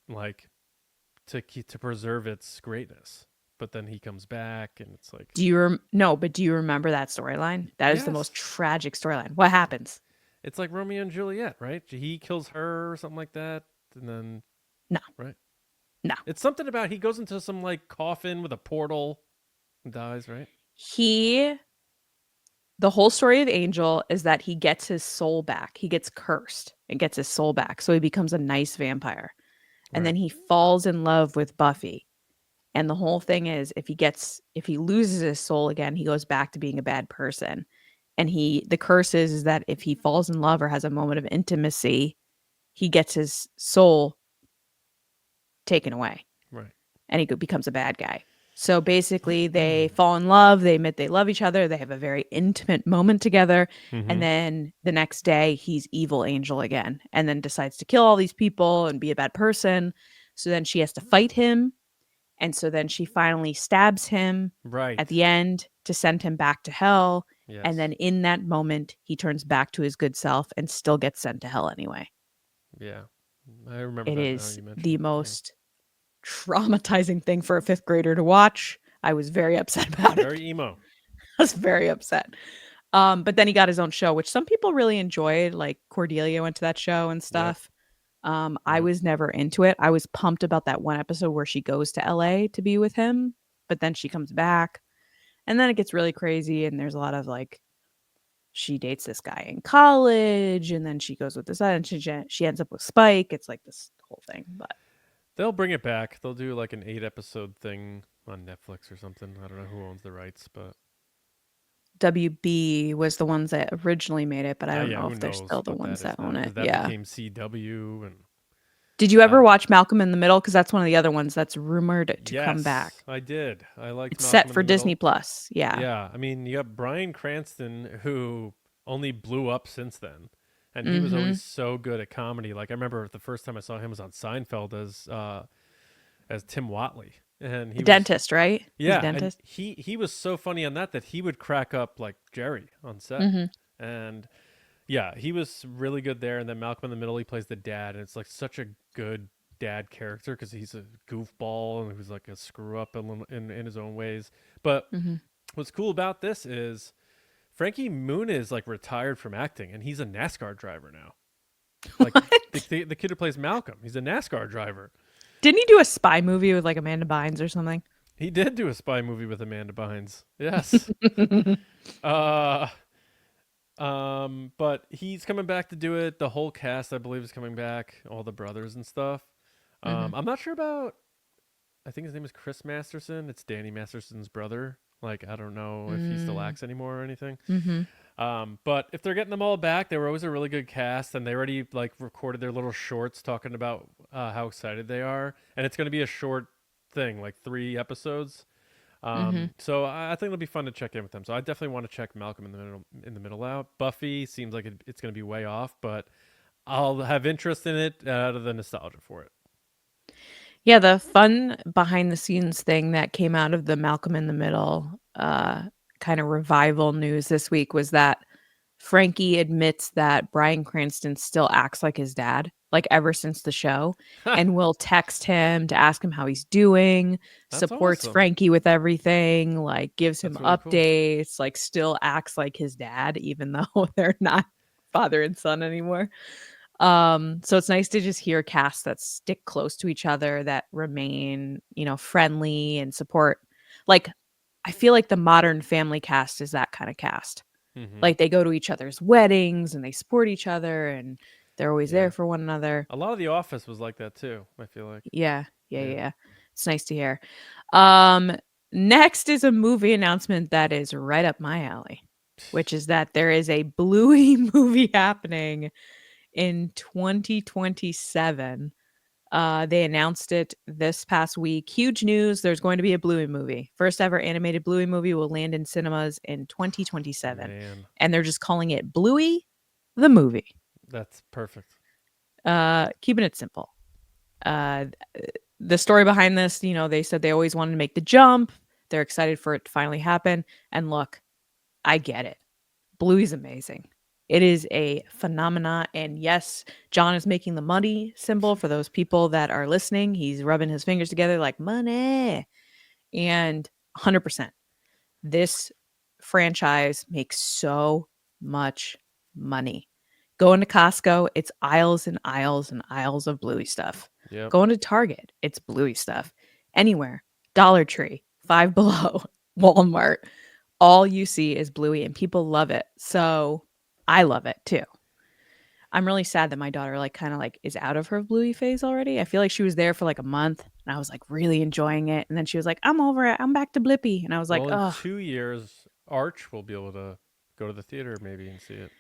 like to preserve its greatness. But then he comes back, and it's like, do you remember that storyline? That is the most tragic storyline. What happens? It's like Romeo and Juliet, right? He kills her or something like that, and then no, right? No, it's something about he goes into some like coffin with a portal and dies, right? The whole story of Angel is that he gets his soul back. He gets cursed and gets his soul back, so he becomes a nice vampire, and then he falls in love with Buffy. And the whole thing is, if he loses his soul again, he goes back to being a bad person. And the curse is that if he falls in love or has a moment of intimacy, he gets his soul taken away. Right. And he becomes a bad guy. So basically they fall in love, they admit they love each other, they have a very intimate moment together, and then the next day he's evil Angel again, and then decides to kill all these people and be a bad person. So then she has to fight him, and so then she finally stabs him at the end to send him back to hell. Yes. And then in that moment he turns back to his good self and still gets sent to hell anyway. Yeah. I remember it that is the most traumatizing thing for a 5th grader to watch. I was very upset about it. Very emo. I was very upset. But then he got his own show, which some people really enjoyed. Like Cordelia went to that show and stuff. I was never into it. I was pumped about that one episode where she goes to LA to be with him, but then she comes back, and then it gets really crazy. And there's a lot of like, she dates this guy in college, and then she goes with this, and she ends up with Spike. It's like this whole thing, but they'll bring it back. They'll do like an 8-episode thing on Netflix or something. I don't know who owns the rights, but WB was the ones that originally made it, but I don't know if they're still the ones that own it. That became CW. And did you ever watch Malcolm in the Middle? Because that's one of the other ones that's rumored to come back. I did. I liked. It's set for Disney Plus. Yeah. Yeah. I mean, you got Bryan Cranston, who only blew up since then, and he was always so good at comedy. Like I remember the first time I saw him was on Seinfeld as Tim Watley. And he was dentist, right? Yeah, dentist. And he was so funny on that he would crack up like Jerry on set. And yeah, he was really good there. And then Malcolm in the Middle, he plays the dad, and it's like such a good dad character because he's a goofball and who's like a screw up in his own ways. But what's cool about this is Frankie Muniz like retired from acting, and he's a NASCAR driver now. Like the kid who plays Malcolm, he's a NASCAR driver. Didn't he do a spy movie with like Amanda Bynes or something? He did do a spy movie with Amanda Bynes. Yes. But he's coming back to do it. The whole cast, I believe, is coming back. All the brothers and stuff. Hmm. I'm not sure about. I think his name is Chris Masterson. It's Danny Masterson's brother. Like, I don't know if he still acts anymore or anything. Mm-hmm. But if they're getting them all back, they were always a really good cast, and they already like recorded their little shorts talking about how excited they are, and it's going to be a short thing, like 3 episodes. Mm-hmm. So I think it'll be fun to check in with them. So I definitely want to check Malcolm in the middle out. Buffy seems like it's going to be way off, but I'll have interest in it out of the nostalgia for it. Yeah, the fun behind the scenes thing that came out of the Malcolm in the Middle kind of revival news this week was that Frankie admits that Bryan Cranston still acts like his dad, like ever since the show, and will text him to ask him how he's doing, That's supports awesome. Frankie with everything, like gives him That's really cool. updates, like still acts like his dad, even though they're not father and son anymore. So it's nice to just hear casts that stick close to each other, that remain, friendly and support. Like, I feel like the Modern Family cast is that kind of cast. Mm-hmm. Like, they go to each other's weddings and they support each other and they're always Yeah. there for one another. A lot of The Office was like that too, I feel like. Yeah, yeah, Yeah. yeah. It's nice to hear. Um, Next is a movie announcement that is right up my alley, which is that there is a Bluey movie happening in 2027. They announced it this past week. Huge news. There's going to be a Bluey movie. First ever animated Bluey movie will land in cinemas in 2027. Man, And they're just calling it Bluey the movie. that's perfect. Keeping it simple. Uh, the story behind this, they said they always wanted to make the jump. They're excited for it to finally happen. And look, I get it. Bluey's amazing. It is a phenomena. And yes, John is making the money symbol for those people that are listening. He's rubbing his fingers together like money. And 100%. This franchise makes so much money. Going to Costco, it's aisles and aisles and aisles of Bluey stuff. Yep. Going to Target, it's Bluey stuff. Anywhere, Dollar Tree, Five Below, Walmart, all you see is Bluey and people love it. So I love it too. I'm really sad that my daughter kind of is out of her Bluey phase already. I feel like she was there for like a month and I was like really enjoying it. And then she was like, I'm over it. I'm back to Blippy. And I was like, Well, in oh, 2 years, Arch will be able to go to the theater maybe and see it.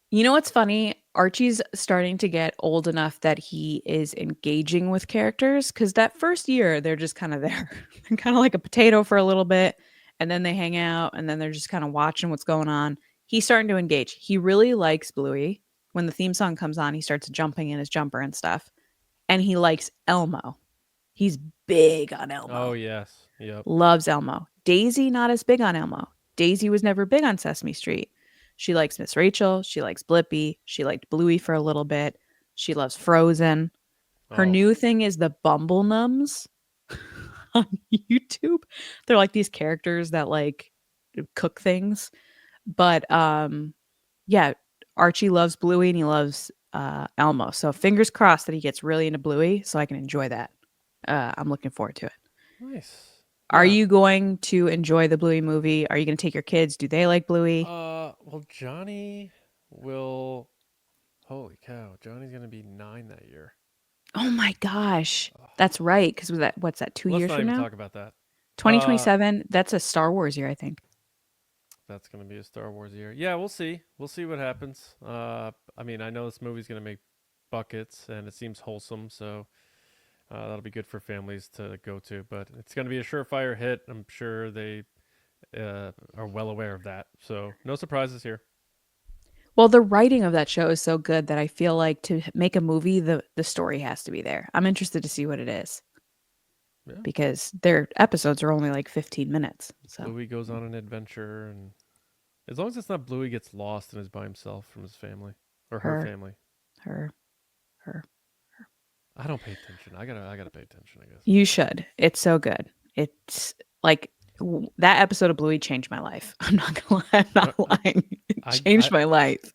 you know what's funny? Archie's starting to get old enough that he is engaging with characters because that first year they're just kind of there. They're kind of like a potato for a little bit and then they hang out and then they're just kind of watching what's going on. He's starting to engage. He really likes Bluey. When the theme song comes on, he starts jumping in his jumper and stuff. And he likes Elmo. He's big on Oh Elmo. yes. Yep. Loves Elmo. Daisy, not as big on Elmo. Daisy was never big on Sesame Street. She likes Miss Rachel. She likes Blippi. She liked Bluey for a little bit. She loves Frozen. Her Oh. new thing is the Bumble Nums on YouTube. They're like these characters that cook things. But yeah, Archie loves Bluey and he loves Elmo. So fingers crossed that he gets really into Bluey so I can enjoy that. I'm looking forward to it. Nice. Are Yeah. you going to enjoy the Bluey movie? Are you going to take your kids? Do they like Bluey? Well, Johnny will. Holy cow! Johnny's gonna be 9 that year. Oh my gosh. Ugh. That's right. Because what's that, 2 Let's years not from even now? talk about that. Uh, 2027. That's a Star Wars year, I think. that's gonna be a Star Wars year. Yeah, we'll see. We'll see what happens. I mean, I know this movie's gonna make buckets, and it seems wholesome, so that'll be good for families to go to. But it's gonna be a surefire hit. I'm sure they are well aware of that. So no surprises here. Well, the writing of that show is so good that I feel like to make a movie, the story has to be there. I'm interested to see what it is Yeah. because their episodes are only like 15 minutes. So Bluey goes on an adventure, and as long as it's not Bluey gets lost and is by himself from his family or her her, family. her, her. I don't pay attention. I gotta pay attention, I guess. You should. It's so good. It's like that episode of Bluey changed my life. I'm not gonna lie. I'm not lying. It I changed I my life.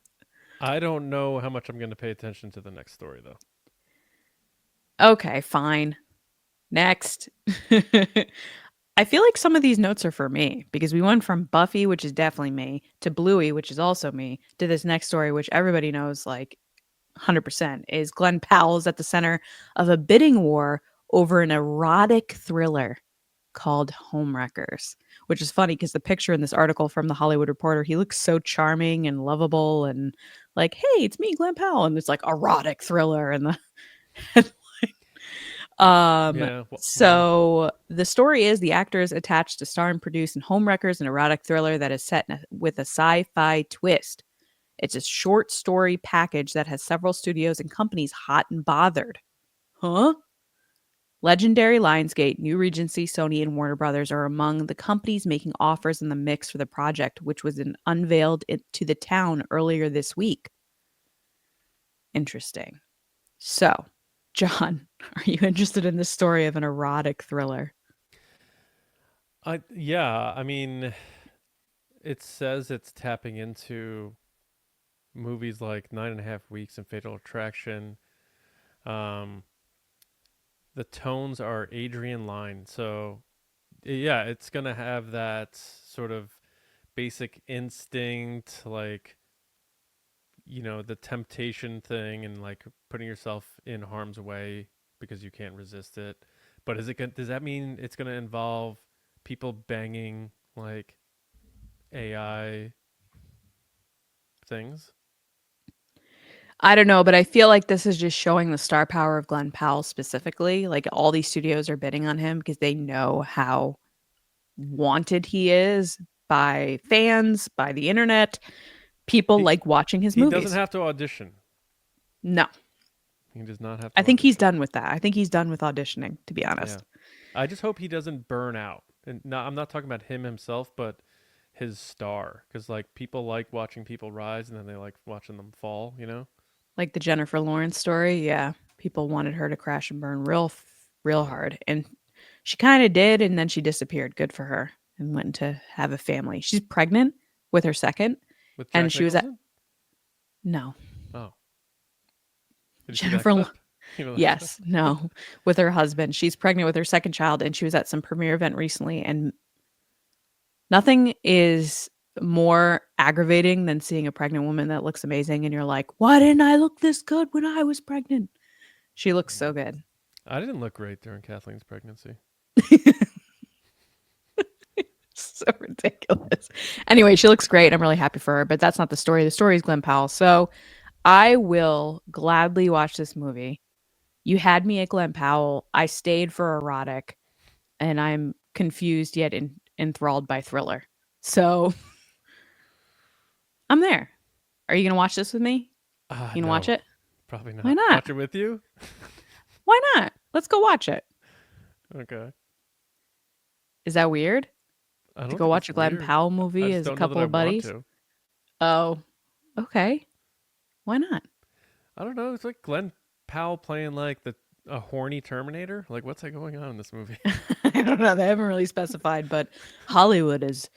I don't know how much I'm gonna pay attention to the next story though. Okay, fine. Next. I feel like some of these notes are for me because we went from Buffy, which is definitely me, to Bluey, which is also me, to this next story, which everybody knows like 100% is Glenn Powell's at the center of a bidding war over an erotic thriller called Homewreckers, which is funny because the picture in this article from the Hollywood Reporter, he looks so charming and lovable and like, hey, it's me, Glenn Powell. And it's like erotic thriller and the Yeah. Well, so the story is the actor is attached to star and produce in Homewreckers, an erotic thriller that is set with a sci-fi twist. It's a short story package that has several studios and companies hot and bothered. Huh? Legendary, Lionsgate, New Regency, Sony, and Warner Brothers are among the companies making offers in the mix for the project, which was unveiled to the town earlier this week. Interesting. So, John, are you interested in the story of an erotic thriller? yeah. I mean, it says it's tapping into movies like 9.5 Weeks and Fatal Attraction. Um, the tones are Adrian Lyne, so yeah, it's gonna have that sort of basic instinct, like the temptation thing, and like putting yourself in harm's way because you can't resist it. But does that mean it's gonna involve people banging like AI things? I don't know, but I feel like this is just showing the star power of Glenn Powell specifically. Like all these studios are bidding on him because they know how wanted he is by fans, by the internet. People He, like watching his he movies. doesn't have to audition. No. He does not have to I think he's audition. done with that. I think he's done with auditioning, to be honest. Yeah. I just hope he doesn't burn out. And I'm not talking about him himself, but his star. Because like people like watching people rise and then they like watching them fall, Like the Jennifer Lawrence story, yeah. People wanted her to crash and burn real hard. And she kind of did, and then she disappeared. Good for her. And went to have a family. She's pregnant with her second. With And Jack she was at Nicholson? no. Oh. Did you see that Jennifer clip? You know that clip? Yes, no. With her husband. She's pregnant with her second child, and she was at some premiere event recently, and nothing is more aggravating than seeing a pregnant woman that looks amazing and you're like, why didn't I look this good when I was pregnant? She looks so good. I didn't look great during Kathleen's pregnancy. So ridiculous. Anyway, she looks great. I'm really happy for her, but that's not the story. The story is Glenn Powell. So I will gladly watch this movie. You had me at Glenn Powell. I stayed for erotic, and I'm confused yet enthralled by thriller. So I'm there. Are you going to watch this with me? You going to watch No, it? probably not. Why not? Watch it with you? Why not? Let's go watch it. Okay. Is that weird? I don't To go think watch it's a Glenn weird. Powell I movie just as a don't know that couple I of want buddies? to. Oh, okay. Why not? I don't know. It's like Glenn Powell playing like a horny Terminator. Like, what's that going on in this movie? I don't know. They haven't really specified, but Hollywood is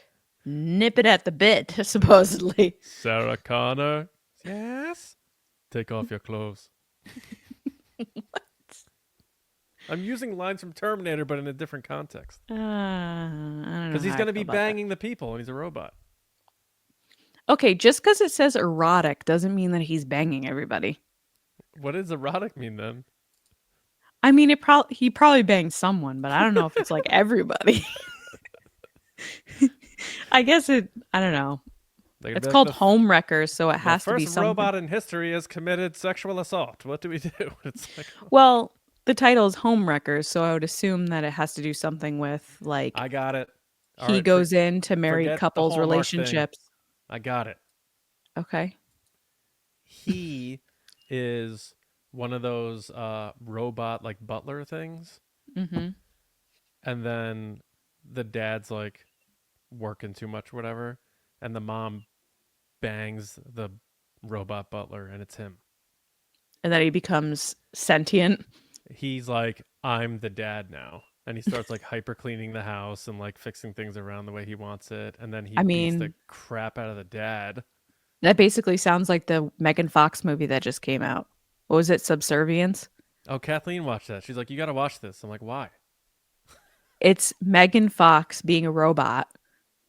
nipping at the bit, supposedly. Sarah Connor. Yes. Take off your clothes. What? I'm using lines from Terminator, but in a different context. I don't know. Because he's how I going to feel be about that. banging the people, and he's a robot. Okay, just because it says erotic doesn't mean that he's banging everybody. What does erotic mean then? I mean, he probably banged someone, but I don't know if it's like everybody. I guess I don't know. They're It's like, called Homewreckers, so it the has to be first something. robot in history has committed sexual assault. What do we do? It's like, Well, the title is Homewreckers, so I would assume that it has to do something with like I got it. All he right, goes into married forget the couples Hallmark thing. relationships. I got it. Okay. He is one of those robot like butler things, Mm-hmm. and then the dad's like working too much, or whatever, and the mom bangs the robot butler, and it's him. And then he becomes sentient. He's like, I'm the dad now. And he starts like hyper cleaning the house and like fixing things around the way he wants it. And then he beats the crap out of the dad. That basically sounds like the Megan Fox movie that just came out. What was it? Subservience? Oh, Kathleen watched that. She's like, you got to watch this. I'm like, why? It's Megan Fox being a robot,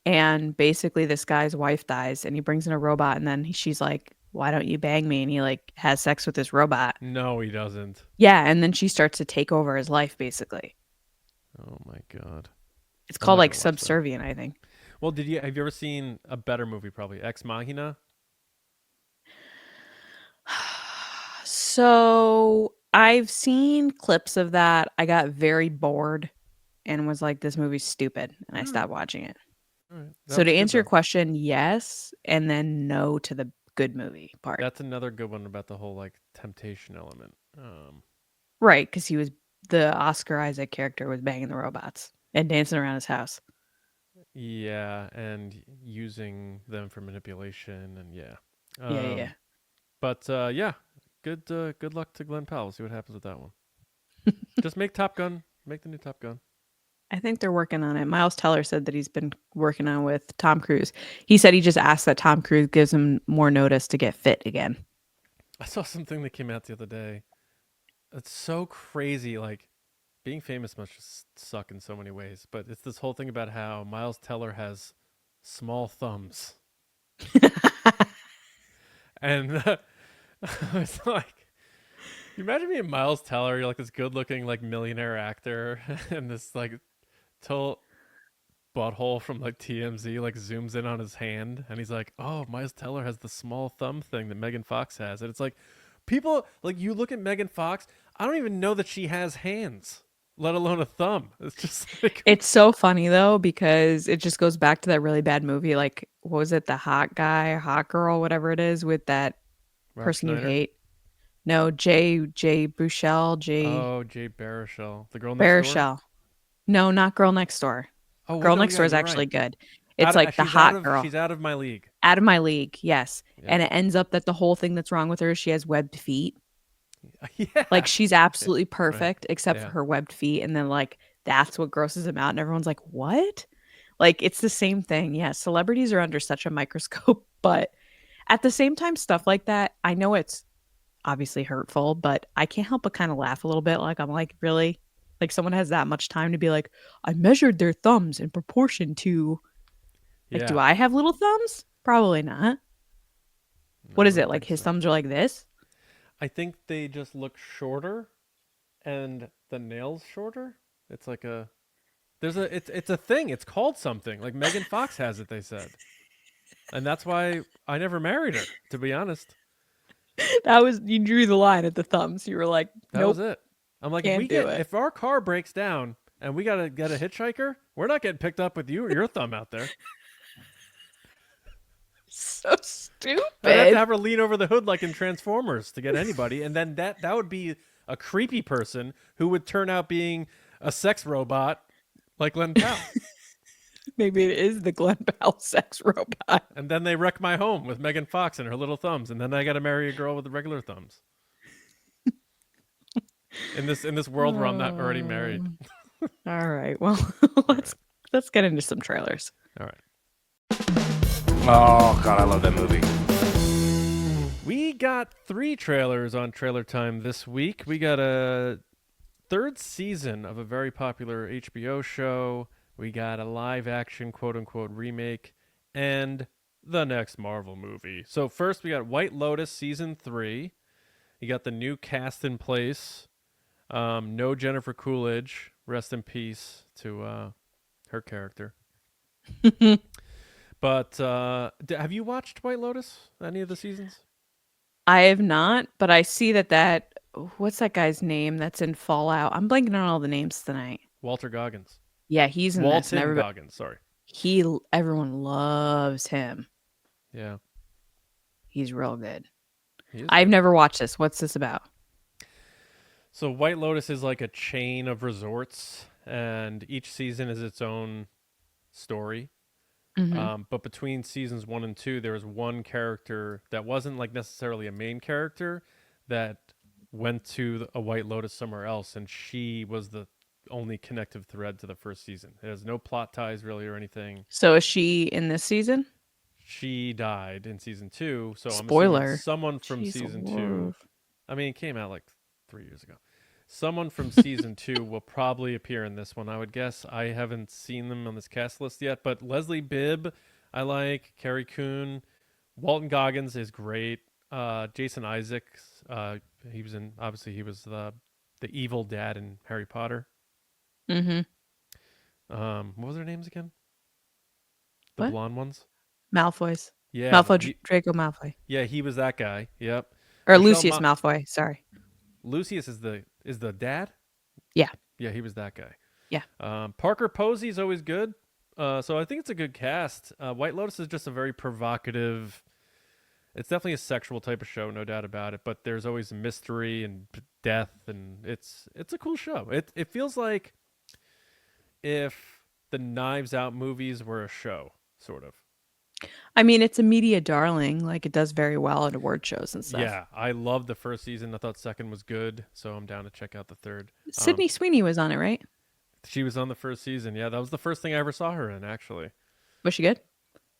and basically this guy's wife dies, and he brings in a robot, and then she's like, "Why don't you bang me?" And he like has sex with this robot. No, he doesn't. Yeah, and then she starts to take over his life, basically. Oh my god. It's I'm called not like gonna watch that. Subservient, I think. Well, have you ever seen a better movie? Probably Ex Machina. So I've seen clips of that. I got very bored and was like, "This movie's stupid," and I stopped watching it. All right. That So was to good, answer your though. question, yes, and then no to the good movie part. That's another good one about the whole like temptation element. Right, because he was the Oscar Isaac character was banging the robots and dancing around his house. Yeah, and using them for manipulation, and yeah. Yeah. But yeah, good luck to Glenn Powell. We'll see what happens with that one. Just make Top Gun. Make the new Top Gun. I think they're working on it. Miles Teller said that he's been working on it with Tom Cruise. He said he just asked that Tom Cruise gives him more notice to get fit again. I saw something that came out the other day. It's so crazy. Like, being famous must just suck in so many ways. But it's this whole thing about how Miles Teller has small thumbs. And it's like, you imagine being Miles Teller. You're like this good-looking like millionaire actor, and this like total butthole from like TMZ like zooms in on his hand, and he's like, "Oh, Miles Teller has the small thumb thing that Megan Fox has," and it's like, people like you look at Megan Fox. I don't even know that she has hands, let alone a thumb. It's just like It's so funny though, because it just goes back to that really bad movie. Like, what was it? The hot guy, hot girl, whatever it is, with that Rob person you Schneider. hate. No, Jay Bouchel, Jay Oh, Jay Baruchel, the girl next door. Baruchel. No, not Girl Next Door. Oh, Girl no, Next yeah, Door is you're actually right. good. It's like the She's out hot of girl. she's out of my league. Out of My League, yes. Yeah. And it ends up that the whole thing that's wrong with her is she has webbed feet. Yeah. Like she's absolutely perfect except Yeah. for her webbed feet. And then like that's what grosses him out. And everyone's like, what? Like it's the same thing. Yeah. Celebrities are under such a microscope. But at the same time, stuff like that, I know it's obviously hurtful, but I can't help but kind of laugh a little bit. Like I'm like, really? Like someone has that much time to be like, I measured their thumbs in proportion to like, do Yeah. I have little thumbs? Probably not. What I is it? don't Like think his so. thumbs are like this? I think they just look shorter, and the nails shorter. It's like a it's a thing. It's called something. Like Megan Fox has it. They said, and that's why I never married her. To be honest, That was you drew the line at the thumbs. You were like, that was nope, it. I'm like, can't do it. if our car breaks down and we gotta get a hitchhiker, we're not getting picked up with your thumb out there. So stupid. I'd have to have her lean over the hood like in Transformers to get anybody, and then that would be a creepy person who would turn out being a sex robot like Glenn Powell. Maybe it is the Glenn Powell sex robot. And then they wreck my home with Megan Fox and her little thumbs, and then I got to marry a girl with the regular thumbs. In this world where I'm not already married. All right. Well, let's get into some trailers. All right. Oh, God, I love that movie. We got 3 trailers on Trailer Time this week. We got a 3rd season of a very popular HBO show. We got a live action quote unquote remake and the next Marvel movie. So first we got White Lotus season 3. You got the new cast in place. No Jennifer Coolidge. Rest in peace to her character. But have you watched White Lotus? Any of the seasons? I have not, but I see that what's that guy's name that's in Fallout? I'm blanking on all the names tonight. Walter Goggins. Yeah, he's in this, and Walton everybody, Goggins, sorry. everyone loves him. Yeah. He's real good. He is I've good. never watched this. What's this about? So White Lotus is like a chain of resorts, and each season is its own story. But between seasons 1 and 2, there was one character that wasn't like necessarily a main character that went to a White Lotus somewhere else, and she was the only connective thread to the first season. It has no plot ties really or anything. So is she in this season? She died in season 2, so I'm Spoiler. assuming someone from Jeez season 2. Lord. I mean, it came out like 3 years ago. Someone from season 2 will probably appear in this one, I would guess. I haven't seen them on this cast list yet, but Leslie Bibb, I like. Carrie Coon. Walton Goggins is great. Jason Isaacs, he was in, obviously he was the evil dad in Harry Potter. Mm-hmm. What was their names again? The What? blonde ones? Malfoy's. Yeah. Malfoy, Draco Malfoy. Yeah, he was that guy. Yep. Or Michelle Lucius Malfoy, sorry. Lucius is the dad? Yeah. Yeah, he was that guy. Yeah. Parker Posey is always good. So I think it's a good cast. White Lotus is just a very provocative. It's definitely a sexual type of show, no doubt about it. But there's always mystery and death, and it's a cool show. It feels like if the Knives Out movies were a show, sort of. I mean, it's a media darling. Like, it does very well at award shows and stuff. Yeah, I loved the first season. I thought second was good, so I'm down to check out the third. Sydney Sweeney was on it, right? She was on the first season. Yeah, that was the first thing I ever saw her in, actually. Was she good?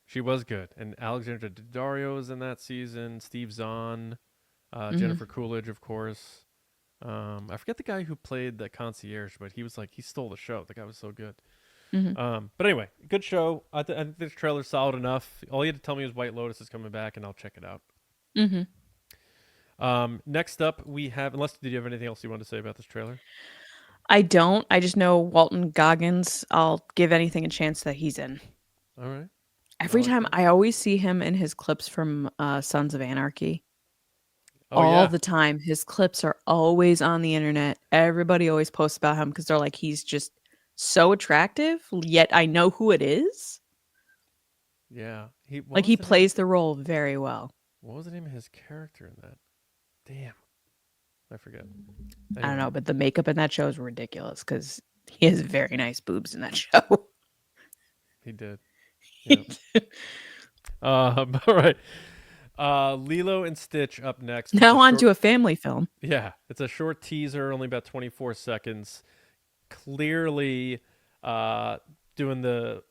She was good. And Alexandra Daddario was in that season. Steve Zahn. Jennifer Coolidge, of course. I forget the guy who played the concierge, but he stole the show. The guy was so good. But anyway, good show. I think this trailer's solid enough. All you had to tell me is White Lotus is coming back, and I'll check it out. Next up, we have... did you have anything else you want to say about this trailer? I don't. I just know Walton Goggins. I'll give anything a chance that he's in. All right. Every time, I always see him in his clips from Sons of Anarchy. Oh, all the time. His clips are always on the internet. Everybody always posts about him because they're like, he's just so attractive, yet I know who it is. Yeah. He plays the role very well. What was the name of his character in that? Damn. I forget. Anyway. I don't know, but the makeup in that show is ridiculous because he has very nice boobs in that show. He did. Yeah. All right. Lilo and Stitch up next. Now on to a family film. Yeah, it's a short teaser, only about 24 seconds. Clearly doing the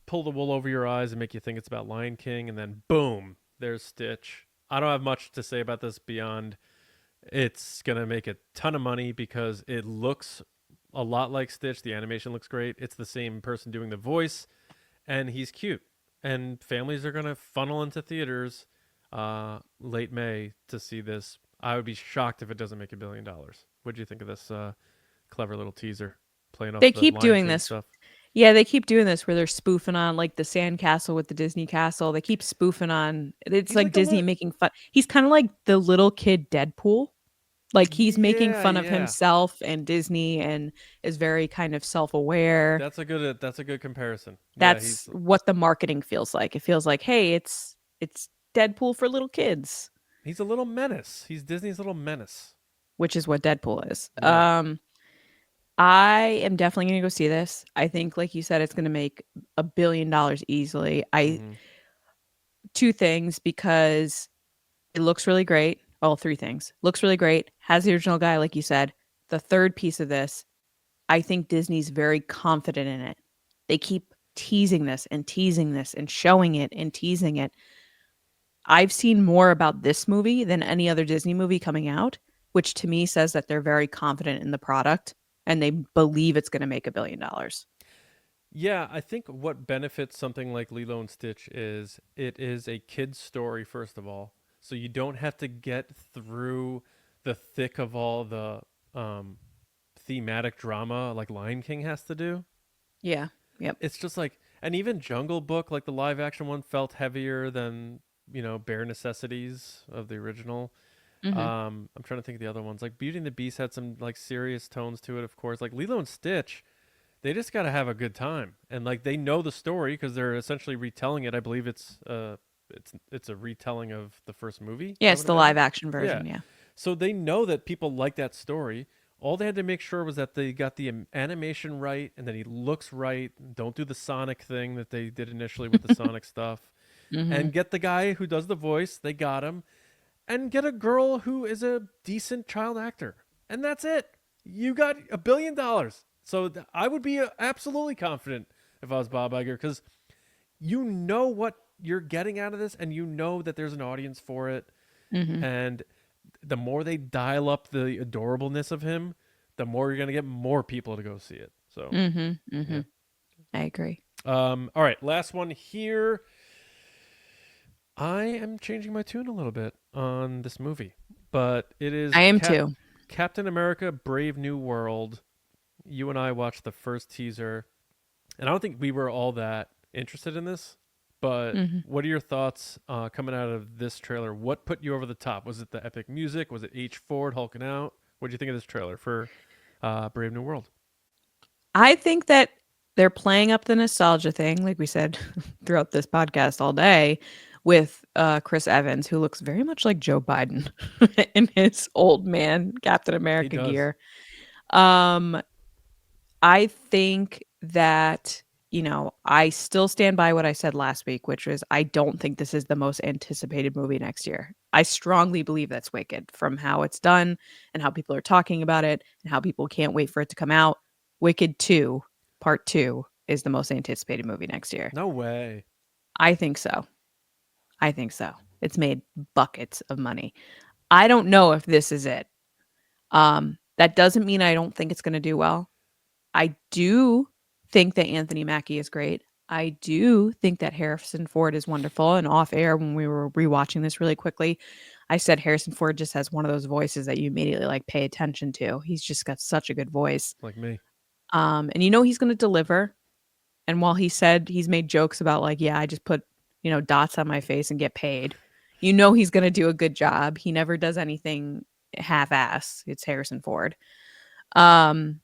pull the wool over your eyes and make you think it's about Lion King, and then boom, there's Stitch. I don't have much to say about this beyond it's going to make a ton of money because it looks a lot like Stitch. The animation looks great. It's the same person doing the voice, and he's cute. And families are going to funnel into theaters late May to see this. I would be shocked if it doesn't make $1 billion. What do you think of this clever little teaser playing off? They keep doing this stuff? Yeah, they keep doing this where they're spoofing on like the sandcastle with the Disney castle. They keep spoofing on. It's like Disney making fun. He's kind of like the little kid Deadpool. Like he's making fun of himself and Disney, and is very kind of self-aware. That's a good comparison. That's what the marketing feels like. It feels like, hey, it's Deadpool for little kids. He's a little menace. He's Disney's little menace, which is what Deadpool is. Yeah. I am definitely going to go see this. I think, like you said, it's going to make $1 billion easily. Two things, because it looks really great. Well, three things. Looks really great. Has the original guy, like you said. The third piece of this, I think Disney's very confident in it. They keep teasing this and teasing this and showing it and teasing it. I've seen more about this movie than any other Disney movie coming out, which to me says that they're very confident in the product and they believe it's going to make $1 billion. Yeah, I think what benefits something like Lilo and Stitch is it is a kid's story, first of all. So you don't have to get through the thick of all the thematic drama like Lion King has to do. Yeah. Yep. It's just like, and even Jungle Book, like the live action one, felt heavier than, Bare Necessities of the original. I'm trying to think of the other ones. Like Beauty and the Beast had some like serious tones to it, of course. Like Lilo and Stitch, they just got to have a good time, and like they know the story because they're essentially retelling it. I believe it's a retelling of the first movie. Yeah, it's the live action version. Yeah. So they know that people like that story. All they had to make sure was that they got the animation right, and that he looks right. Don't do the Sonic thing that they did initially with the Sonic stuff, and get the guy who does the voice. They got him. And get a girl who is a decent child actor. And that's it. You got $1 billion. So I would be absolutely confident if I was Bob Iger, because you know what you're getting out of this, and you know that there's an audience for it. And the more they dial up the adorableness of him, the more you're gonna get more people to go see it. So, yeah. I agree. All right, last one here. I am changing my tune a little bit on this movie, but it is I am too. Captain America: Brave New World. You and I watched the first teaser, and I don't think we were all that interested in this. But what are your thoughts coming out of this trailer? What put you over the top? Was it the epic music? Was it H. Ford hulking out? What do you think of this trailer for Brave New World? I think that they're playing up the nostalgia thing, like we said throughout this podcast all day, with Chris Evans, who looks very much like Joe Biden in his old man Captain America does. gear. I think that, I still stand by what I said last week, which was I don't think this is the most anticipated movie next year. I strongly believe that's Wicked from how it's done and how people are talking about it and how people can't wait for it to come out. Wicked 2, Part 2 is the most anticipated movie next year. No way. I think so. It's made buckets of money. I don't know if this is it. That doesn't mean I don't think it's going to do well. I do think that Anthony Mackie is great. I do think that Harrison Ford is wonderful. And off air, when we were rewatching this really quickly, I said Harrison Ford just has one of those voices that you immediately like pay attention to. He's just got such a good voice. Like me. And he's going to deliver. And while he said he's made jokes about like, yeah, I just put, dots on my face and get paid. He's going to do a good job. He never does anything half-ass. It's Harrison Ford. I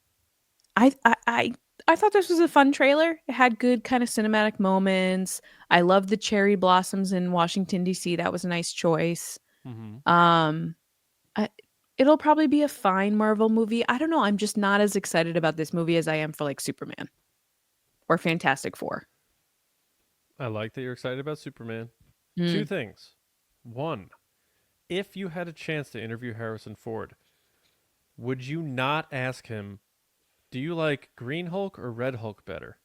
thought this was a fun trailer. It had good kind of cinematic moments. I love the cherry blossoms in Washington D.C. That was a nice choice. It'll probably be a fine Marvel movie. I don't know. I'm just not as excited about this movie as I am for like Superman or Fantastic Four. I like that you're excited about Superman. 2 Two things. One, if you had a chance to interview Harrison Ford, would you not ask him, do you like Green Hulk or Red Hulk better?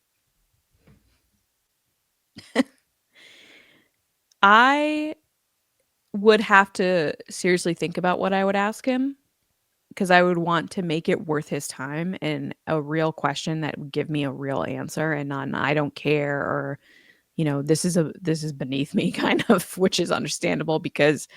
I would have to seriously think about what I would ask him because I would want to make it worth his time and a real question that would give me a real answer and not an I don't care or this is beneath me kind of, which is understandable because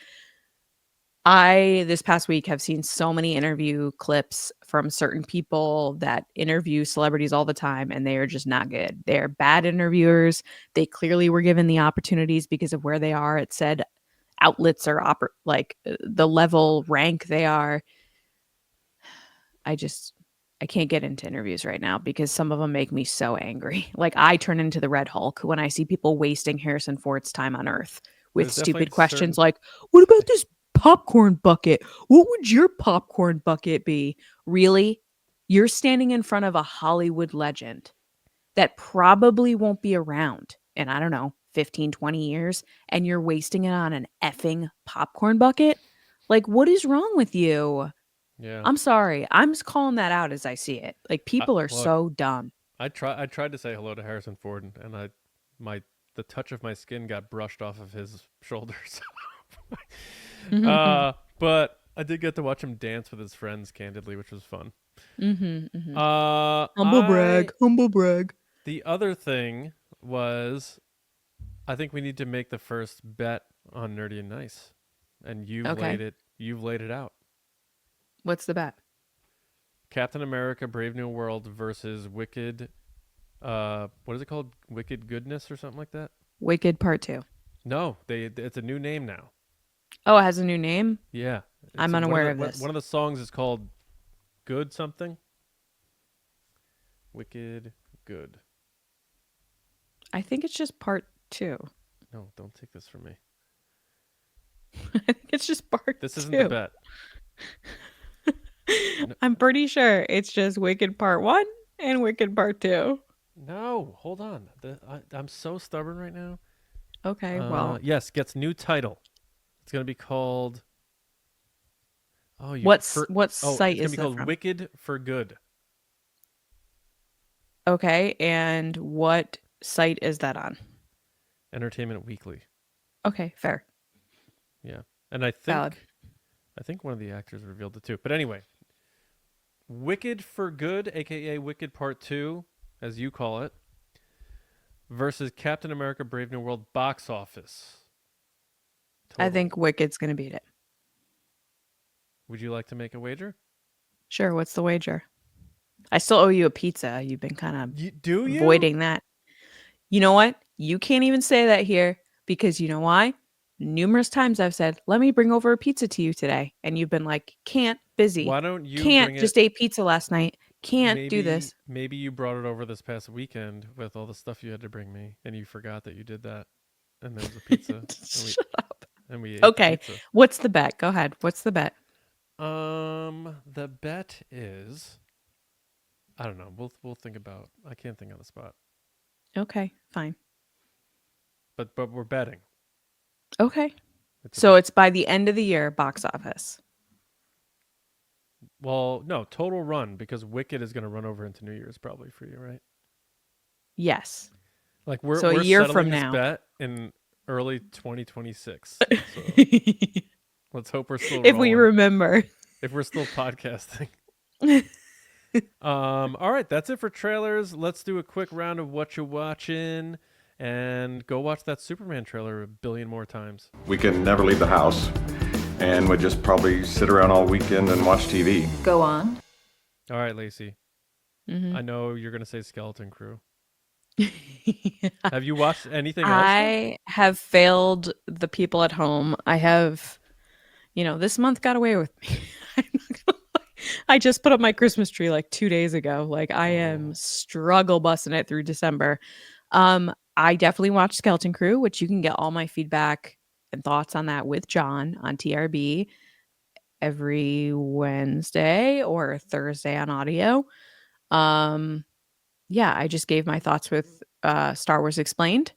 I this past week have seen so many interview clips from certain people that interview celebrities all the time and they are just not good. They're bad interviewers. They clearly were given the opportunities because of where they are. It said outlets are the level rank they are. I can't get into interviews right now because some of them make me so angry. Like I turn into the Red Hulk when I see people wasting Harrison Ford's time on Earth with There's stupid definitely questions like, what about this popcorn bucket? What would your popcorn bucket be? Really? You're standing in front of a Hollywood legend that probably won't be around in, I don't know, 15, 20 years, and you're wasting it on an effing popcorn bucket? Like, what is wrong with you? Yeah. I'm sorry. I'm just calling that out as I see it. Like people are Look, so dumb. I tried to say hello to Harrison Ford, and the touch of my skin got brushed off of his shoulders. But I did get to watch him dance with his friends candidly, which was fun. Humble brag. The other thing was, I think we need to make the first bet on Nerdy and Nice, and you've laid it out. What's the bet? Captain America: Brave New World versus Wicked. What is it called? Wicked Goodness or something like that? Wicked Part 2. No, it's a new name now. Oh, it has a new name? Yeah. I'm unaware of this. One of the songs is called Good something. Wicked Good. I think it's just Part 2. No, don't take this from me. I think it's just Part 2. This isn't the bet. No. I'm pretty sure it's just Wicked Part 1 and Wicked Part 2. No, hold on. I'm so stubborn right now. Okay, well. Yes, gets new title. It's going to be called... what site is it's going to be called from? Wicked for Good. Okay, and what site is that on? Entertainment Weekly. Okay, fair. Yeah. And I think one of the actors revealed it too. But anyway, Wicked for Good, aka Wicked Part 2, as you call it, versus Captain America Brave New World box office. I Total. think Wicked's going to beat it. Would you like to make a wager? Sure. What's the wager? I still owe you a pizza. You've been kind of Do you? avoiding that. You know what? You can't even say that here because you know why? Numerous times I've said, let me bring over a pizza to you today. And you've been like, can't, busy. Why don't you can't, bring it? just ate pizza last night. Can't do this. Maybe you brought it over this past weekend with all the stuff you had to bring me, and you forgot that you did that. And there was a pizza. Shut up. And we ate Okay. pizza. What's the bet? Go ahead. What's the bet? The bet is, I don't know. We'll think about. I can't think on the spot. Okay, fine. But we're betting. Okay. It's a So bet. it's by the end of the year, box office. Well, no, total run, because Wicked is going to run over into New Year's probably for you, right? Yes. Like we're So a year settling from this now. bet in early 2026. So let's hope we're still If we rolling. remember. If we're still podcasting. All right, that's it for trailers. Let's do a quick round of what you're watching, and go watch that Superman trailer a billion more times. We can never leave the house, and would just probably sit around all weekend and watch TV. Go on. All right, Lacey. Mhm. I know you're going to say Skeleton Crew. Have you watched anything else? I have failed the people at home. I have, this month got away with me. I'm not gonna lie. I just put up my Christmas tree like 2 days ago. Like I am struggle busting it through December. I definitely watched Skeleton Crew, which you can get all my feedback and thoughts on that with John on TRB every Wednesday or Thursday on audio. Yeah, I just gave my thoughts with Star Wars Explained.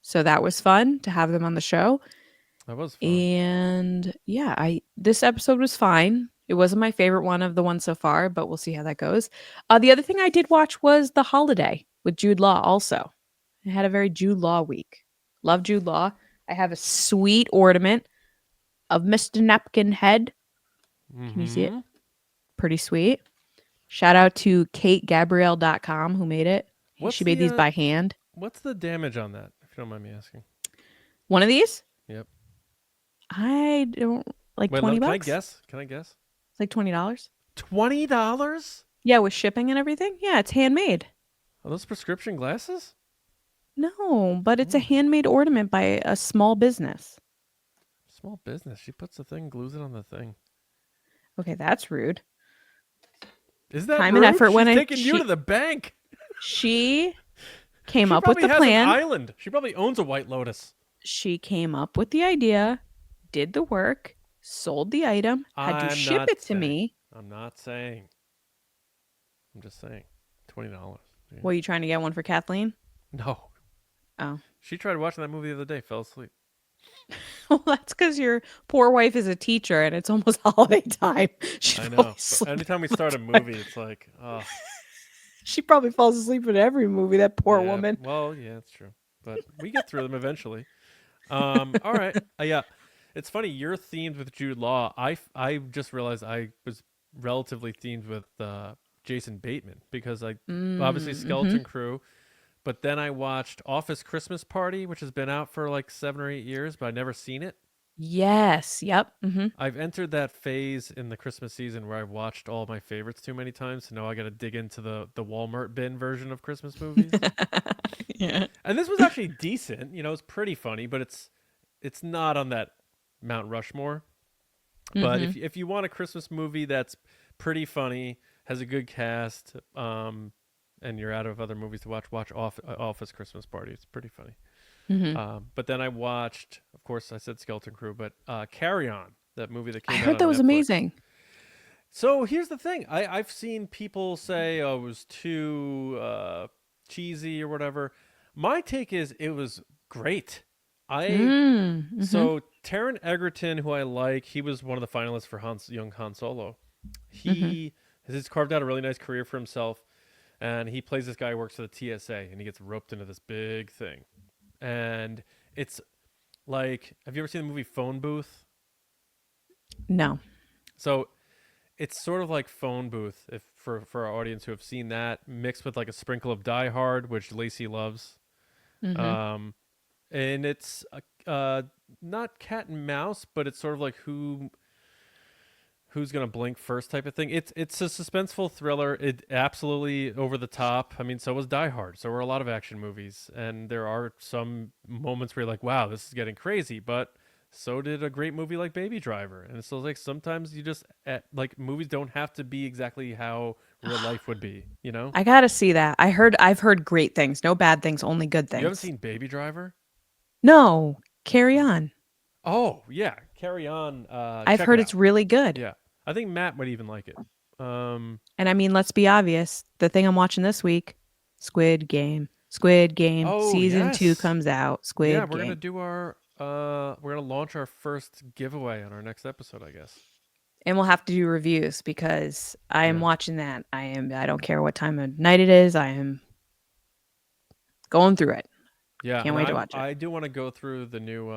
So that was fun to have them on the show. That was fun. And yeah, this episode was fine. It wasn't my favorite one of the ones so far, but we'll see how that goes. The other thing I did watch was The Holiday with Jude Law also. I had a very Jude Law week. Love Jude Law. I have a sweet ornament of Mr. Napkin Head. Can you see it? Pretty sweet. Shout out to KateGabrielle.com who made it. She made these by hand. What's the damage on that, if you don't mind me asking? One of these? Yep. I don't like Wait, 20 can bucks. I guess? It's like $20. $20? Yeah, with shipping and everything. Yeah, it's handmade. Are those prescription glasses? No, but it's a handmade ornament by a small business. Small business. She puts the thing, glues it on the thing. Okay, that's rude. Is that Time rude? and effort She's when taking you to the bank. She came She up with probably the has plan. an island. She probably owns a White Lotus. She came up with the idea, did the work, sold the item, had to I'm ship not it to saying. me. I'm not saying. I'm just saying. $20. Yeah. Were you trying to get one for Kathleen? No. Oh. She tried watching that movie the other day, fell asleep. Well, that's because your poor wife is a teacher and it's almost holiday time. I know. But anytime we start a movie, it's like, oh. She probably falls asleep in every movie, that poor Yeah, woman. Well, yeah, that's true. But we get through them eventually. All right. Yeah. It's funny. You're themed with Jude Law. I just realized I was relatively themed with Jason Bateman because obviously Skeleton Crew. But then I watched Office Christmas Party, which has been out for like 7 or 8 years, but I've never seen it. Yes. Yep. I've entered that phase in the Christmas season where I've watched all my favorites too many times. So now I got to dig into the Walmart bin version of Christmas movies. Yeah. And this was actually decent. It's pretty funny, but it's not on that Mount Rushmore. But if you want a Christmas movie that's pretty funny, has a good cast, and you're out of other movies to watch Office Christmas Party. It's pretty funny. But then I watched, of course, I said Skeleton Crew, but Carry On, that movie that came out I heard that on was Netflix. amazing. So here's the thing. I've seen people say, oh, it was too cheesy or whatever. My take is it was great. So Taron Egerton, who I like, he was one of the finalists for young Han Solo. He has carved out a really nice career for himself. And he plays this guy who works for the TSA, and he gets roped into this big thing. And it's like, have you ever seen the movie Phone Booth? No. So it's sort of like Phone Booth, if for our audience who have seen that, mixed with like a sprinkle of Die Hard, which Lacey loves. Mm-hmm. And it's not cat and mouse, but it's sort of like who's gonna blink first type of thing. It's a suspenseful thriller. It absolutely over the top. I mean, so was Die Hard. So were a lot of action movies, and there are some moments where you're like, wow, this is getting crazy. But so did a great movie like Baby Driver. And so like sometimes you just like movies don't have to be exactly how real life would be. You know, I gotta see that. I've heard great things, no bad things, only good things. you haven't seen Baby Driver? No, Carry On. Oh yeah, Carry On. I've Check heard it it's out. really good. Yeah, I think Matt might even like it. And I mean, let's be obvious. The thing I'm watching this week, Squid Game. Squid Game Oh, season 2 yes. comes out. Squid Yeah, we're Game. gonna do our we're gonna launch our first giveaway on our next episode, I guess. And we'll have to do reviews because I am Yeah. watching that. I don't care what time of night it is. I am going through it. Yeah, Can't and wait to watch it. I do want to go through the new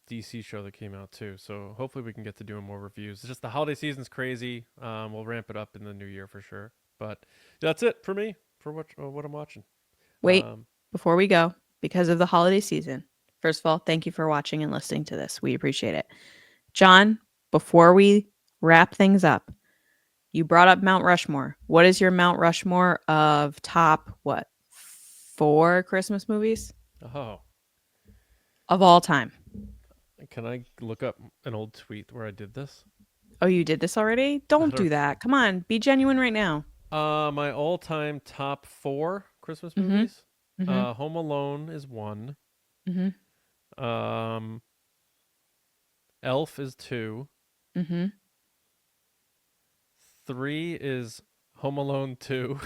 DC show that came out too. So hopefully we can get to doing more reviews. It's just the holiday season's crazy. We'll ramp it up in the new year for sure. But that's it for me for what I'm watching. Wait, before we go, because of the holiday season, first of all, thank you for watching and listening to this. We appreciate it. John, before we wrap things up, you brought up Mount Rushmore. What is your Mount Rushmore of top, 4 Christmas movies Oh, of all time? can I look up an old tweet where I did this? Oh, you did this already? Don't do that. Come on, be genuine right now. My all-time top 4 Christmas Mhm. movies. Mhm. Home Alone is 1. Mhm. Elf is 2. Mhm. 3 is Home Alone 2.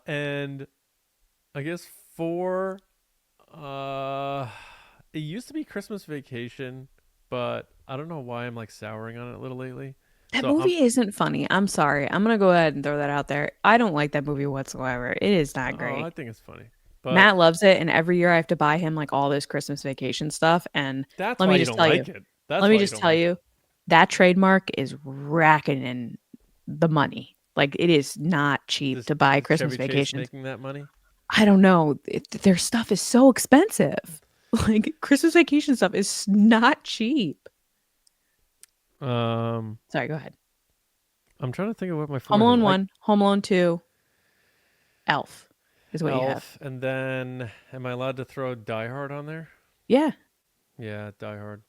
And I guess 4. It used to be Christmas Vacation, but I don't know why I'm like souring on it a little lately. That So movie isn't funny. I'm sorry. I'm gonna go ahead and throw that out there. I don't like that movie whatsoever. It is not I great. think it's funny, but Matt loves it, and every year I have to buy him like all this Christmas Vacation stuff. And that's let why me you just don't tell like you, it. That's let me why just you don't tell like you, that trademark is racking in the money. Like it is not cheap it. to buy Is Christmas Chevy Chase Vacations. making that money? I don't know. Their stuff is so expensive. Like Christmas Vacation stuff is not cheap. Sorry, go ahead. I'm trying to think of what my 4 Home is. Alone 1, Home Alone 2, Elf is what you have. Elf, and then am I allowed to throw Die Hard on there? Yeah. Yeah, Die Hard.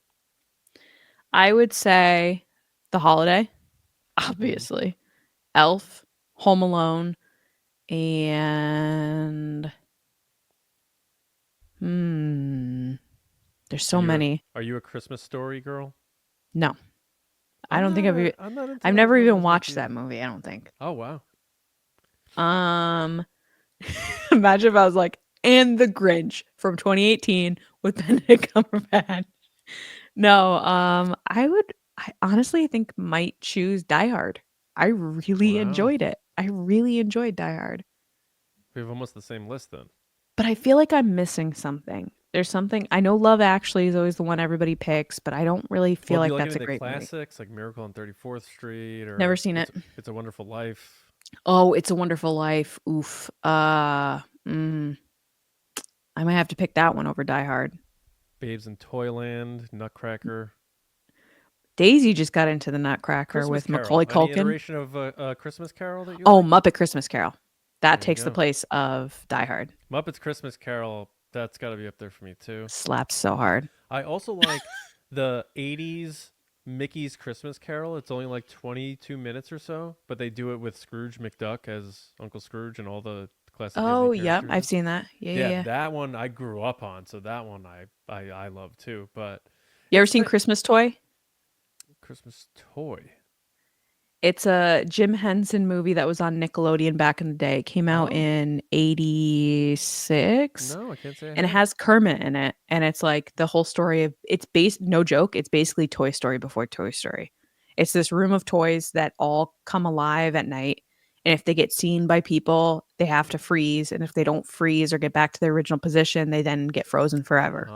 I would say The Holiday, obviously. Elf, Home Alone, and there's so many. Are you a Christmas Story girl? No. I don't think I'm not into I've those never as even much watched that either. movie, I don't think. Oh wow. Imagine if I was like, and The Grinch from 2018 with Benedict Cumberbatch. No, I honestly think might choose Die Hard. I really Wow. enjoyed it. I really enjoyed Die Hard. We have almost the same list then. But I feel like I'm missing something. There's something I know Love Actually is always the one everybody picks, but I don't really feel Do like you like that's a any of the great movie. classics like Miracle on 34th Street or Never seen it. It's a Wonderful Life? Oh, It's a Wonderful Life. Oof. I might have to pick that one over Die Hard. Babes in Toyland, Nutcracker. Daisy just got into the Nutcracker Christmas with Carol. Macaulay Any Culkin. iteration of Christmas Carol that you Oh, like? Muppet Christmas Carol. That There you takes the go. place of Die Hard. Muppets Christmas Carol, that's got to be up there for me too. Slaps so hard. I also like the 80s Mickey's Christmas Carol. It's only like 22 minutes or so, but they do it with Scrooge McDuck as Uncle Scrooge and all the classic Oh, Disney yeah, characters. I've seen that. Yeah. That one I grew up on, so that one I love too. But You ever seen Christmas Toy? Christmas Toy? It's a Jim Henson movie that was on Nickelodeon back in the day. It came out in 86. No, I can't say I And it have. has Kermit in it. And it's like the whole story of it's based, no joke, it's basically Toy Story before Toy Story. It's this room of toys that all come alive at night And if they get seen by people, they have to freeze. And if they don't freeze or get back to their original position, they then get frozen forever.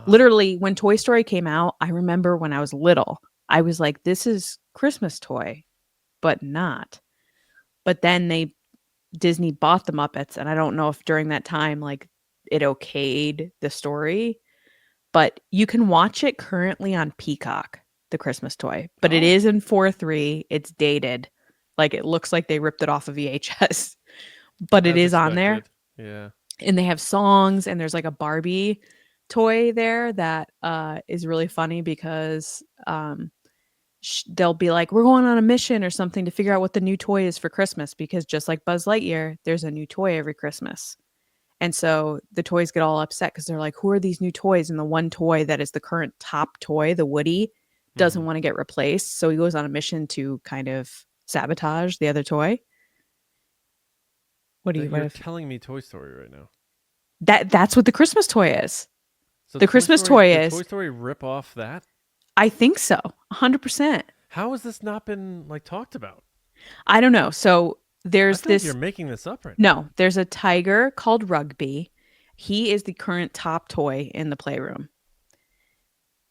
Literally, when Toy Story came out, I remember when I was little, I was like, this is Christmas toy, but not. But then Disney bought the Muppets, and I don't know if during that time, like, it okayed the story, but you can watch it currently on Peacock, the Christmas toy, but it is in 4:3. It's dated. Like, it looks like they ripped it off of VHS, but it is on there. Yeah. And they have songs, and there's like a Barbie toy there that is really funny because they'll be like, we're going on a mission or something to figure out what the new toy is for Christmas, because just like Buzz Lightyear, there's a new toy every Christmas. And so the toys get all upset because they're like, who are these new toys? And the one toy that is the current top toy, the Woody, doesn't want to get replaced. So he goes on a mission to kind of sabotage the other toy. What are You're telling me Toy Story right now? That's what the Christmas toy is. So the Christmas toy is Toy Story rip off that? I think so. 100%. How has this not been like talked about? I don't know. So there's this. You're making this up right now. No, there's a tiger called Rugby. He is the current top toy in the playroom.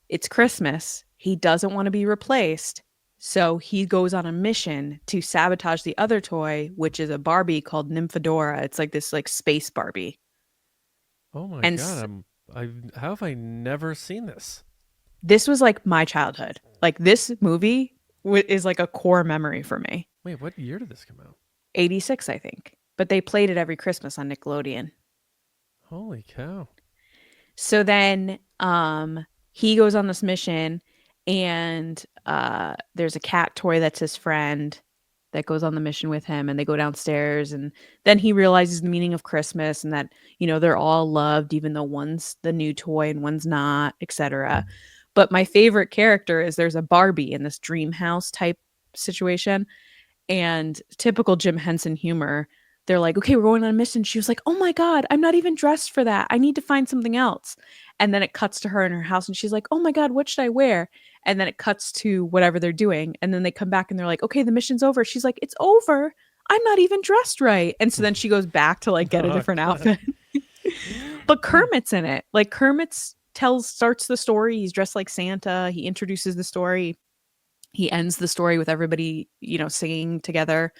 It's Christmas. He doesn't want to be replaced. So he goes on a mission to sabotage the other toy, which is a Barbie called Nymphadora. It's like this like space Barbie. Oh my God. How have I never seen this? This was like my childhood. Like, this movie is like a core memory for me. Wait, what year did this come out? 86, I think. But they played it every Christmas on Nickelodeon. Holy cow. So then he goes on this mission, and there's a cat toy that's his friend that goes on the mission with him, and they go downstairs, and then he realizes the meaning of Christmas and that, you know, they're all loved, even though one's the new toy and one's not, etc. But my favorite character is there's a Barbie in this dream house type situation, and typical Jim Henson humor. They're like, okay, we're going on a mission. She was like, oh my God, I'm not even dressed for that. I need to find something else. And then it cuts to her in her house, and she's like, oh my God, what should I wear? And then it cuts to whatever they're doing. And then they come back and they're like, okay, the mission's over. She's like, it's over. I'm not even dressed right. And so then she goes back to like get a different outfit. But Kermit's in it. Like, Kermit starts the story. He's dressed like Santa. He introduces the story. He ends the story with everybody, you know, singing together.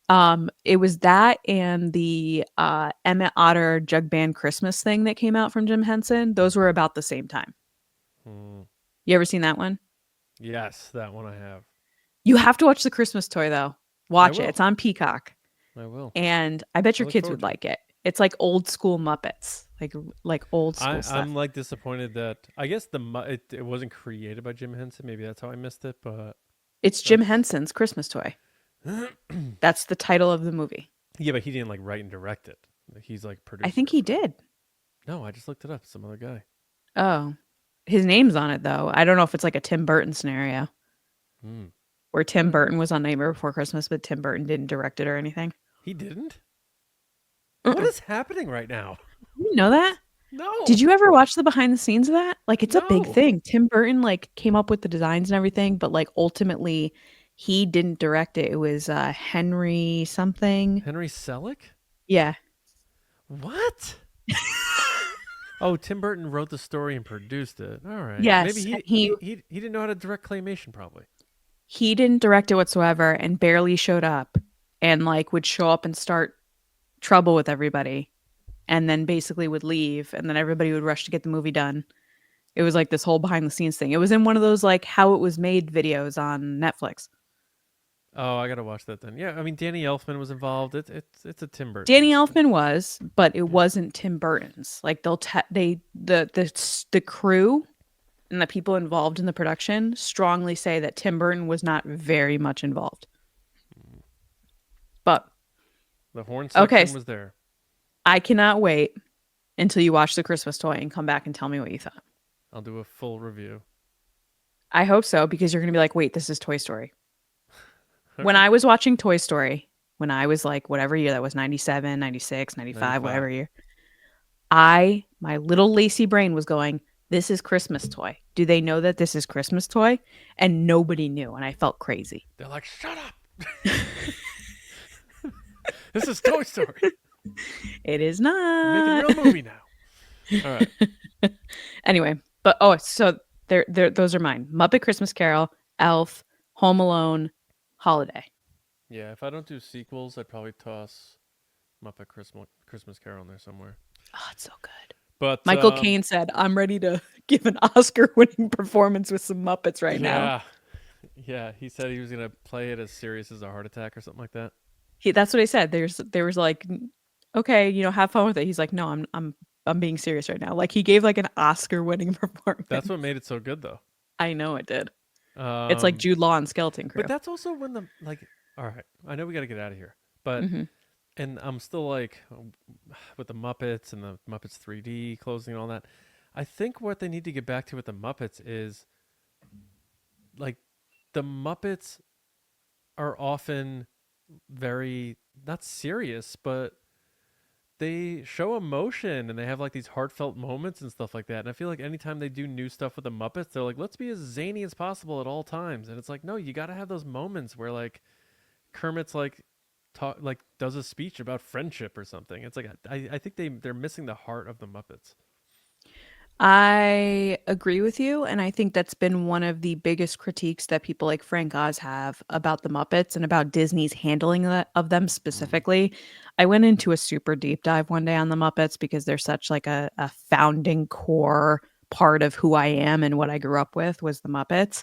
It was that and the Emmett Otter Jug Band Christmas thing that came out from Jim Henson. Those were about the same time. You ever seen that one? Yes, that one I have. You have to watch the Christmas toy though. Watch it. It's on Peacock. I will. And I bet your kids would like it. It's like old school Muppets, like old school stuff. I'm like disappointed that I guess it wasn't created by Jim Henson. Maybe that's how I missed it. But it's Jim Henson's Christmas toy. That's the title of the movie. Yeah, but he didn't like write and direct it. He's like producer. I think he did. No, I just looked it up. Some other guy. Oh, his name's on it though. I don't know if it's like a Tim Burton scenario where Tim Burton was on Nightmare Before Christmas, but Tim Burton didn't direct it or anything. He didn't? What is happening right now? You know that? No. Did you ever watch the behind the scenes of that? Like, it's a big thing. Tim Burton like came up with the designs and everything, but like ultimately he didn't direct it. It was Henry something. Henry Selick? Yeah. What? Oh, Tim Burton wrote the story and produced it. All right. Yes. Maybe he didn't know how to direct claymation, probably. He didn't direct it whatsoever and barely showed up, and like would show up and start trouble with everybody, and then basically would leave, and then everybody would rush to get the movie done. It was like this whole behind the scenes thing. It was in one of those like how it was made videos on Netflix. Oh, I gotta watch that then. Yeah, I mean Danny Elfman was involved. It's a Tim Burton. Danny Elfman was, but it wasn't Tim Burton's. Like the crew and the people involved in the production strongly say that Tim Burton was not very much involved. But the horn section was there. I cannot wait until you watch the Christmas toy and come back and tell me what you thought. I'll do a full review. I hope so, because you're going to be like, wait, this is Toy Story. When I was watching Toy Story, when I was like, whatever year that was, 97, 96, 95, whatever year, my little Lacey brain was going, this is Christmas toy. Do they know that this is Christmas toy? And nobody knew, and I felt crazy. They're like, shut up. This is Toy Story. It is We're not. making a real movie now. All right. Anyway, but so those are mine. Muppet Christmas Carol, Elf, Home Alone, Holiday. Yeah, if I don't do sequels, I'd probably toss Muppet Christmas Carol in there somewhere. Oh, it's so good. But Michael Caine said, "I'm ready to give an Oscar-winning performance with some Muppets right now." Yeah, he said he was gonna play it as serious as a heart attack or something like that. That's what he said. There was like, okay, have fun with it. He's like, no, I'm being serious right now. Like he gave like an Oscar-winning performance. That's what made it so good, though. I know it did. It's like Jude Law and Skeleton Crew. But that's also when all right, I know we got to get out of here, but and I'm still like with the Muppets and the Muppets 3D closing and all that. I think what they need to get back to with the Muppets is like the Muppets are often very not serious, but they show emotion and they have like these heartfelt moments and stuff like that. And I feel like anytime they do new stuff with the Muppets, they're like, let's be as zany as possible at all times. And it's like, no, you got to have those moments where like Kermit's like does a speech about friendship or something. It's like I think they're missing the heart of the Muppets. I agree with you, and I think that's been one of the biggest critiques that people like Frank Oz have about the Muppets and about Disney's handling of them specifically. I went into a super deep dive one day on the Muppets because they're such like a founding core part of who I am and what I grew up with was the Muppets,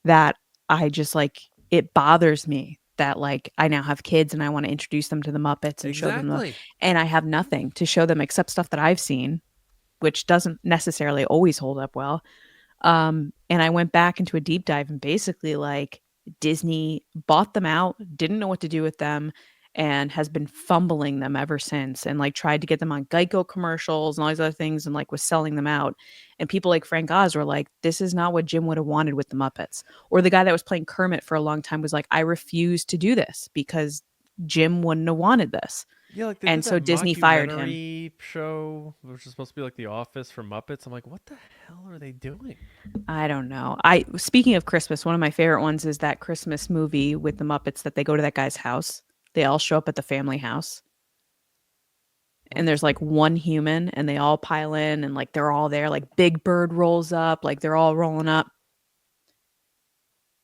that I just like, it bothers me that like I now have kids and I want to introduce them to the Muppets and show them and I have nothing to show them except stuff that I've seen, which doesn't necessarily always hold up well. And I went back into a deep dive and basically like Disney bought them out, didn't know what to do with them, and has been fumbling them ever since, and like tried to get them on Geico commercials and all these other things and like was selling them out. And people like Frank Oz were like, this is not what Jim would have wanted with the Muppets. Or the guy that was playing Kermit for a long time was like, I refuse to do this because Jim wouldn't have wanted this. Yeah, like and so Disney fired him. Show, which is supposed to be like The Office for Muppets. I'm like, what the hell are they doing? I don't know. Speaking of Christmas, one of my favorite ones is that Christmas movie with the Muppets that they go to that guy's house. They all show up at the family house. And there's like one human and they all pile in and like they're all there. Like Big Bird rolls up, like they're all rolling up.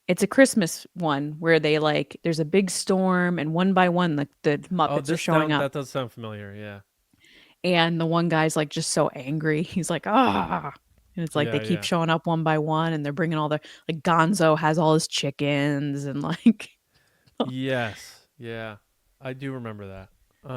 It's a Christmas one where they like, there's a big storm and one by one, the Muppets are showing up. That does sound familiar, yeah. And the one guy's like just so angry. He's like, ah. And it's like they keep showing up one by one and they're bringing all their, like Gonzo has all his chickens and like. Yes. Yeah. I do remember that.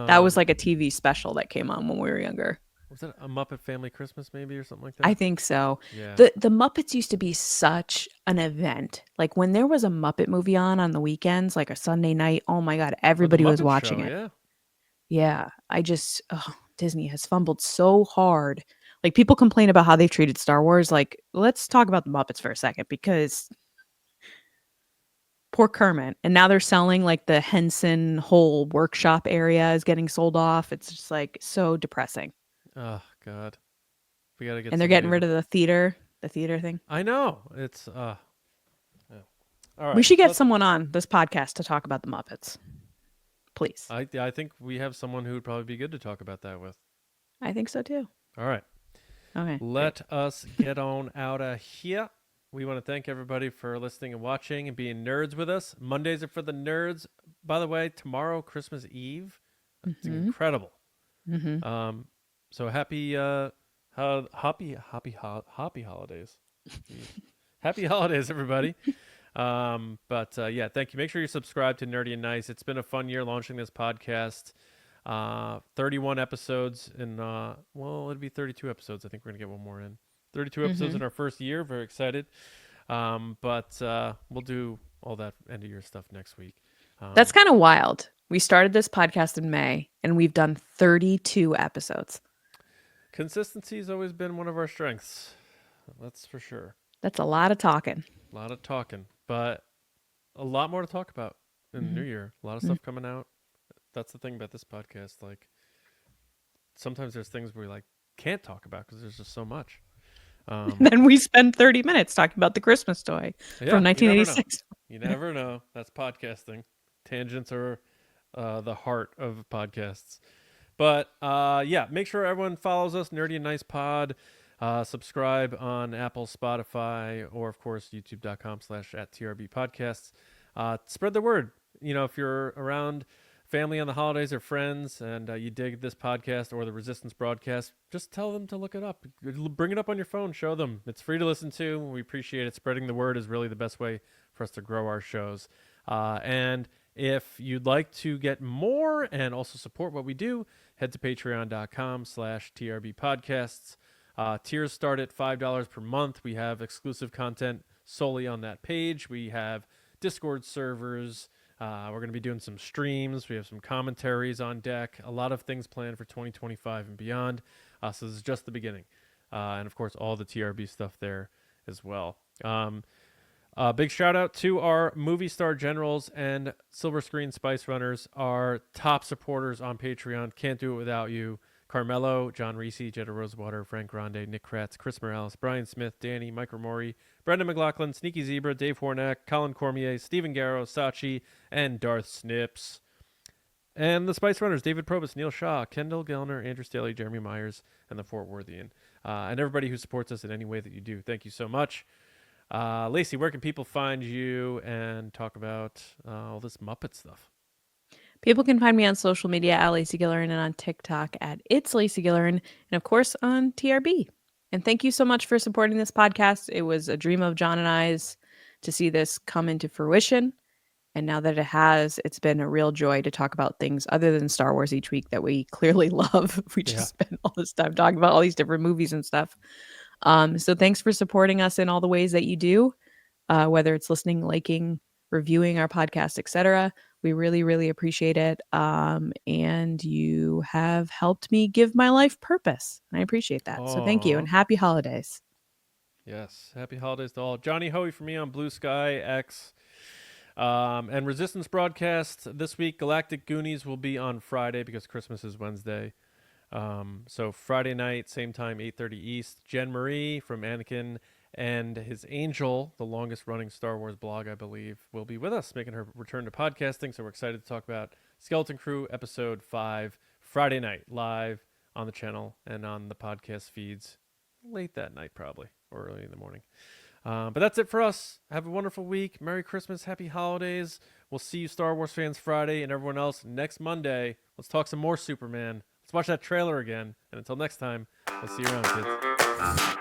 That was like a TV special that came on when we were younger. Was it a Muppet Family Christmas maybe or something like that? I think so. Yeah. The Muppets used to be such an event. Like when there was a Muppet movie on the weekends, like a Sunday night, oh my God, everybody was watching it. Yeah. Yeah. Disney has fumbled so hard. Like people complain about how they've treated Star Wars. Like let's talk about the Muppets for a second because poor Kermit. And now they're selling like the Henson whole workshop area is getting sold off. It's just like so depressing. Oh God, we gotta get. And they're getting rid of the theater thing. I know it's. Yeah. All right. We should get someone on this podcast to talk about the Muppets, please. I think we have someone who would probably be good to talk about that with. I think so too. All right. Okay. Let us get on out of here. We want to thank everybody for listening and watching and being nerds with us. Mondays are for the nerds. By the way, tomorrow, Christmas Eve. It's incredible. Mm-hmm. So happy holidays. Happy holidays, everybody. Yeah, thank you. Make sure you subscribe to Nerdy and Nice. It's been a fun year launching this podcast. 31 episodes in it'd be 32 episodes. I think we're gonna get one more in. 32 episodes in our first year. Very excited. But we'll do all that end of year stuff next week. That's kind of wild. We started this podcast in May and we've done 32 episodes. Consistency has always been one of our strengths. That's for sure. That's a lot of talking. A lot of talking, but a lot more to talk about in the new year. A lot of stuff coming out. That's the thing about this podcast. Like sometimes there's things we like can't talk about because there's just so much. Then we spend 30 minutes talking about the Christmas toy from 1986. You never know. That's podcasting. Tangents are the heart of podcasts. But yeah, make sure everyone follows us, Nerdy and Nice Pod. Subscribe on Apple, Spotify, or of course youtube.com/@TRB Podcasts. Spread the word. You know, if you're around family on the holidays or friends and you dig this podcast or the Resistance broadcast, just tell them to look it up. Bring it up on your phone. Show them. It's free to listen to. We appreciate it. Spreading the word is really the best way for us to grow our shows. And if you'd like to get more and also support what we do, head to patreon.com/TRB Podcasts. Tiers start at $5 per month. We have exclusive content solely on that page. We have Discord servers. We're going to be doing some streams. We have some commentaries on deck. A lot of things planned for 2025 and beyond. So this is just the beginning. And of course, all the TRB stuff there as well. Big shout out to our movie star generals and Silver Screen Spice Runners, our top supporters on Patreon. Can't do it without you. Carmelo, John RISI, Jetta Rosewater, Frank Grande, Nick Kratz, Chris Morales, Brian Smith, Danny, Mike Rumore, Brendan McLaughlin, Sneaky Zebra, Dave Hornack, Colin Cormier, Stephen Garrow, Sachi, and Darth Snips. And the Spice Runners, David Probus, Neil Shaw, Kendall Gelner, Andrew Staley, Jeremy Myers, and the Fortworthian. And everybody who supports us in any way that you do. Thank you so much. Lacey, where can people find you and talk about all this Muppet stuff? People can find me on social media at Lacey Gilleran and on TikTok at It's Lacey Gilleran, and of course on TRB. And thank you so much for supporting this podcast. It was a dream of John and I's to see this come into fruition. And now that it has, it's been a real joy to talk about things other than Star Wars each week that we clearly love. We just spend all this time talking about all these different movies and stuff. So thanks for supporting us in all the ways that you do, whether it's listening, liking, reviewing our podcast, etc. We really, really appreciate it. And you have helped me give my life purpose. And I appreciate that. So thank you and happy holidays. Yes. Happy holidays to all. Johnny Hoey for me on Blue Sky X. And Resistance broadcast this week. Galactic Goonies will be on Friday because Christmas is Wednesday. So Friday night, same time, 8:30 East. Jen Marie from Anakin and his Angel, the longest running Star Wars blog, I believe, will be with us, making her return to podcasting. So we're excited to talk about Skeleton Crew episode 5 Friday night, live on the channel and on the podcast feeds late that night, probably, or early in the morning. But that's it for us. Have a wonderful week. Merry Christmas. Happy holidays. We'll see you Star Wars fans Friday and everyone else next Monday. Let's talk some more Superman. Let's watch that trailer again. And until next time, we'll see you around, kids.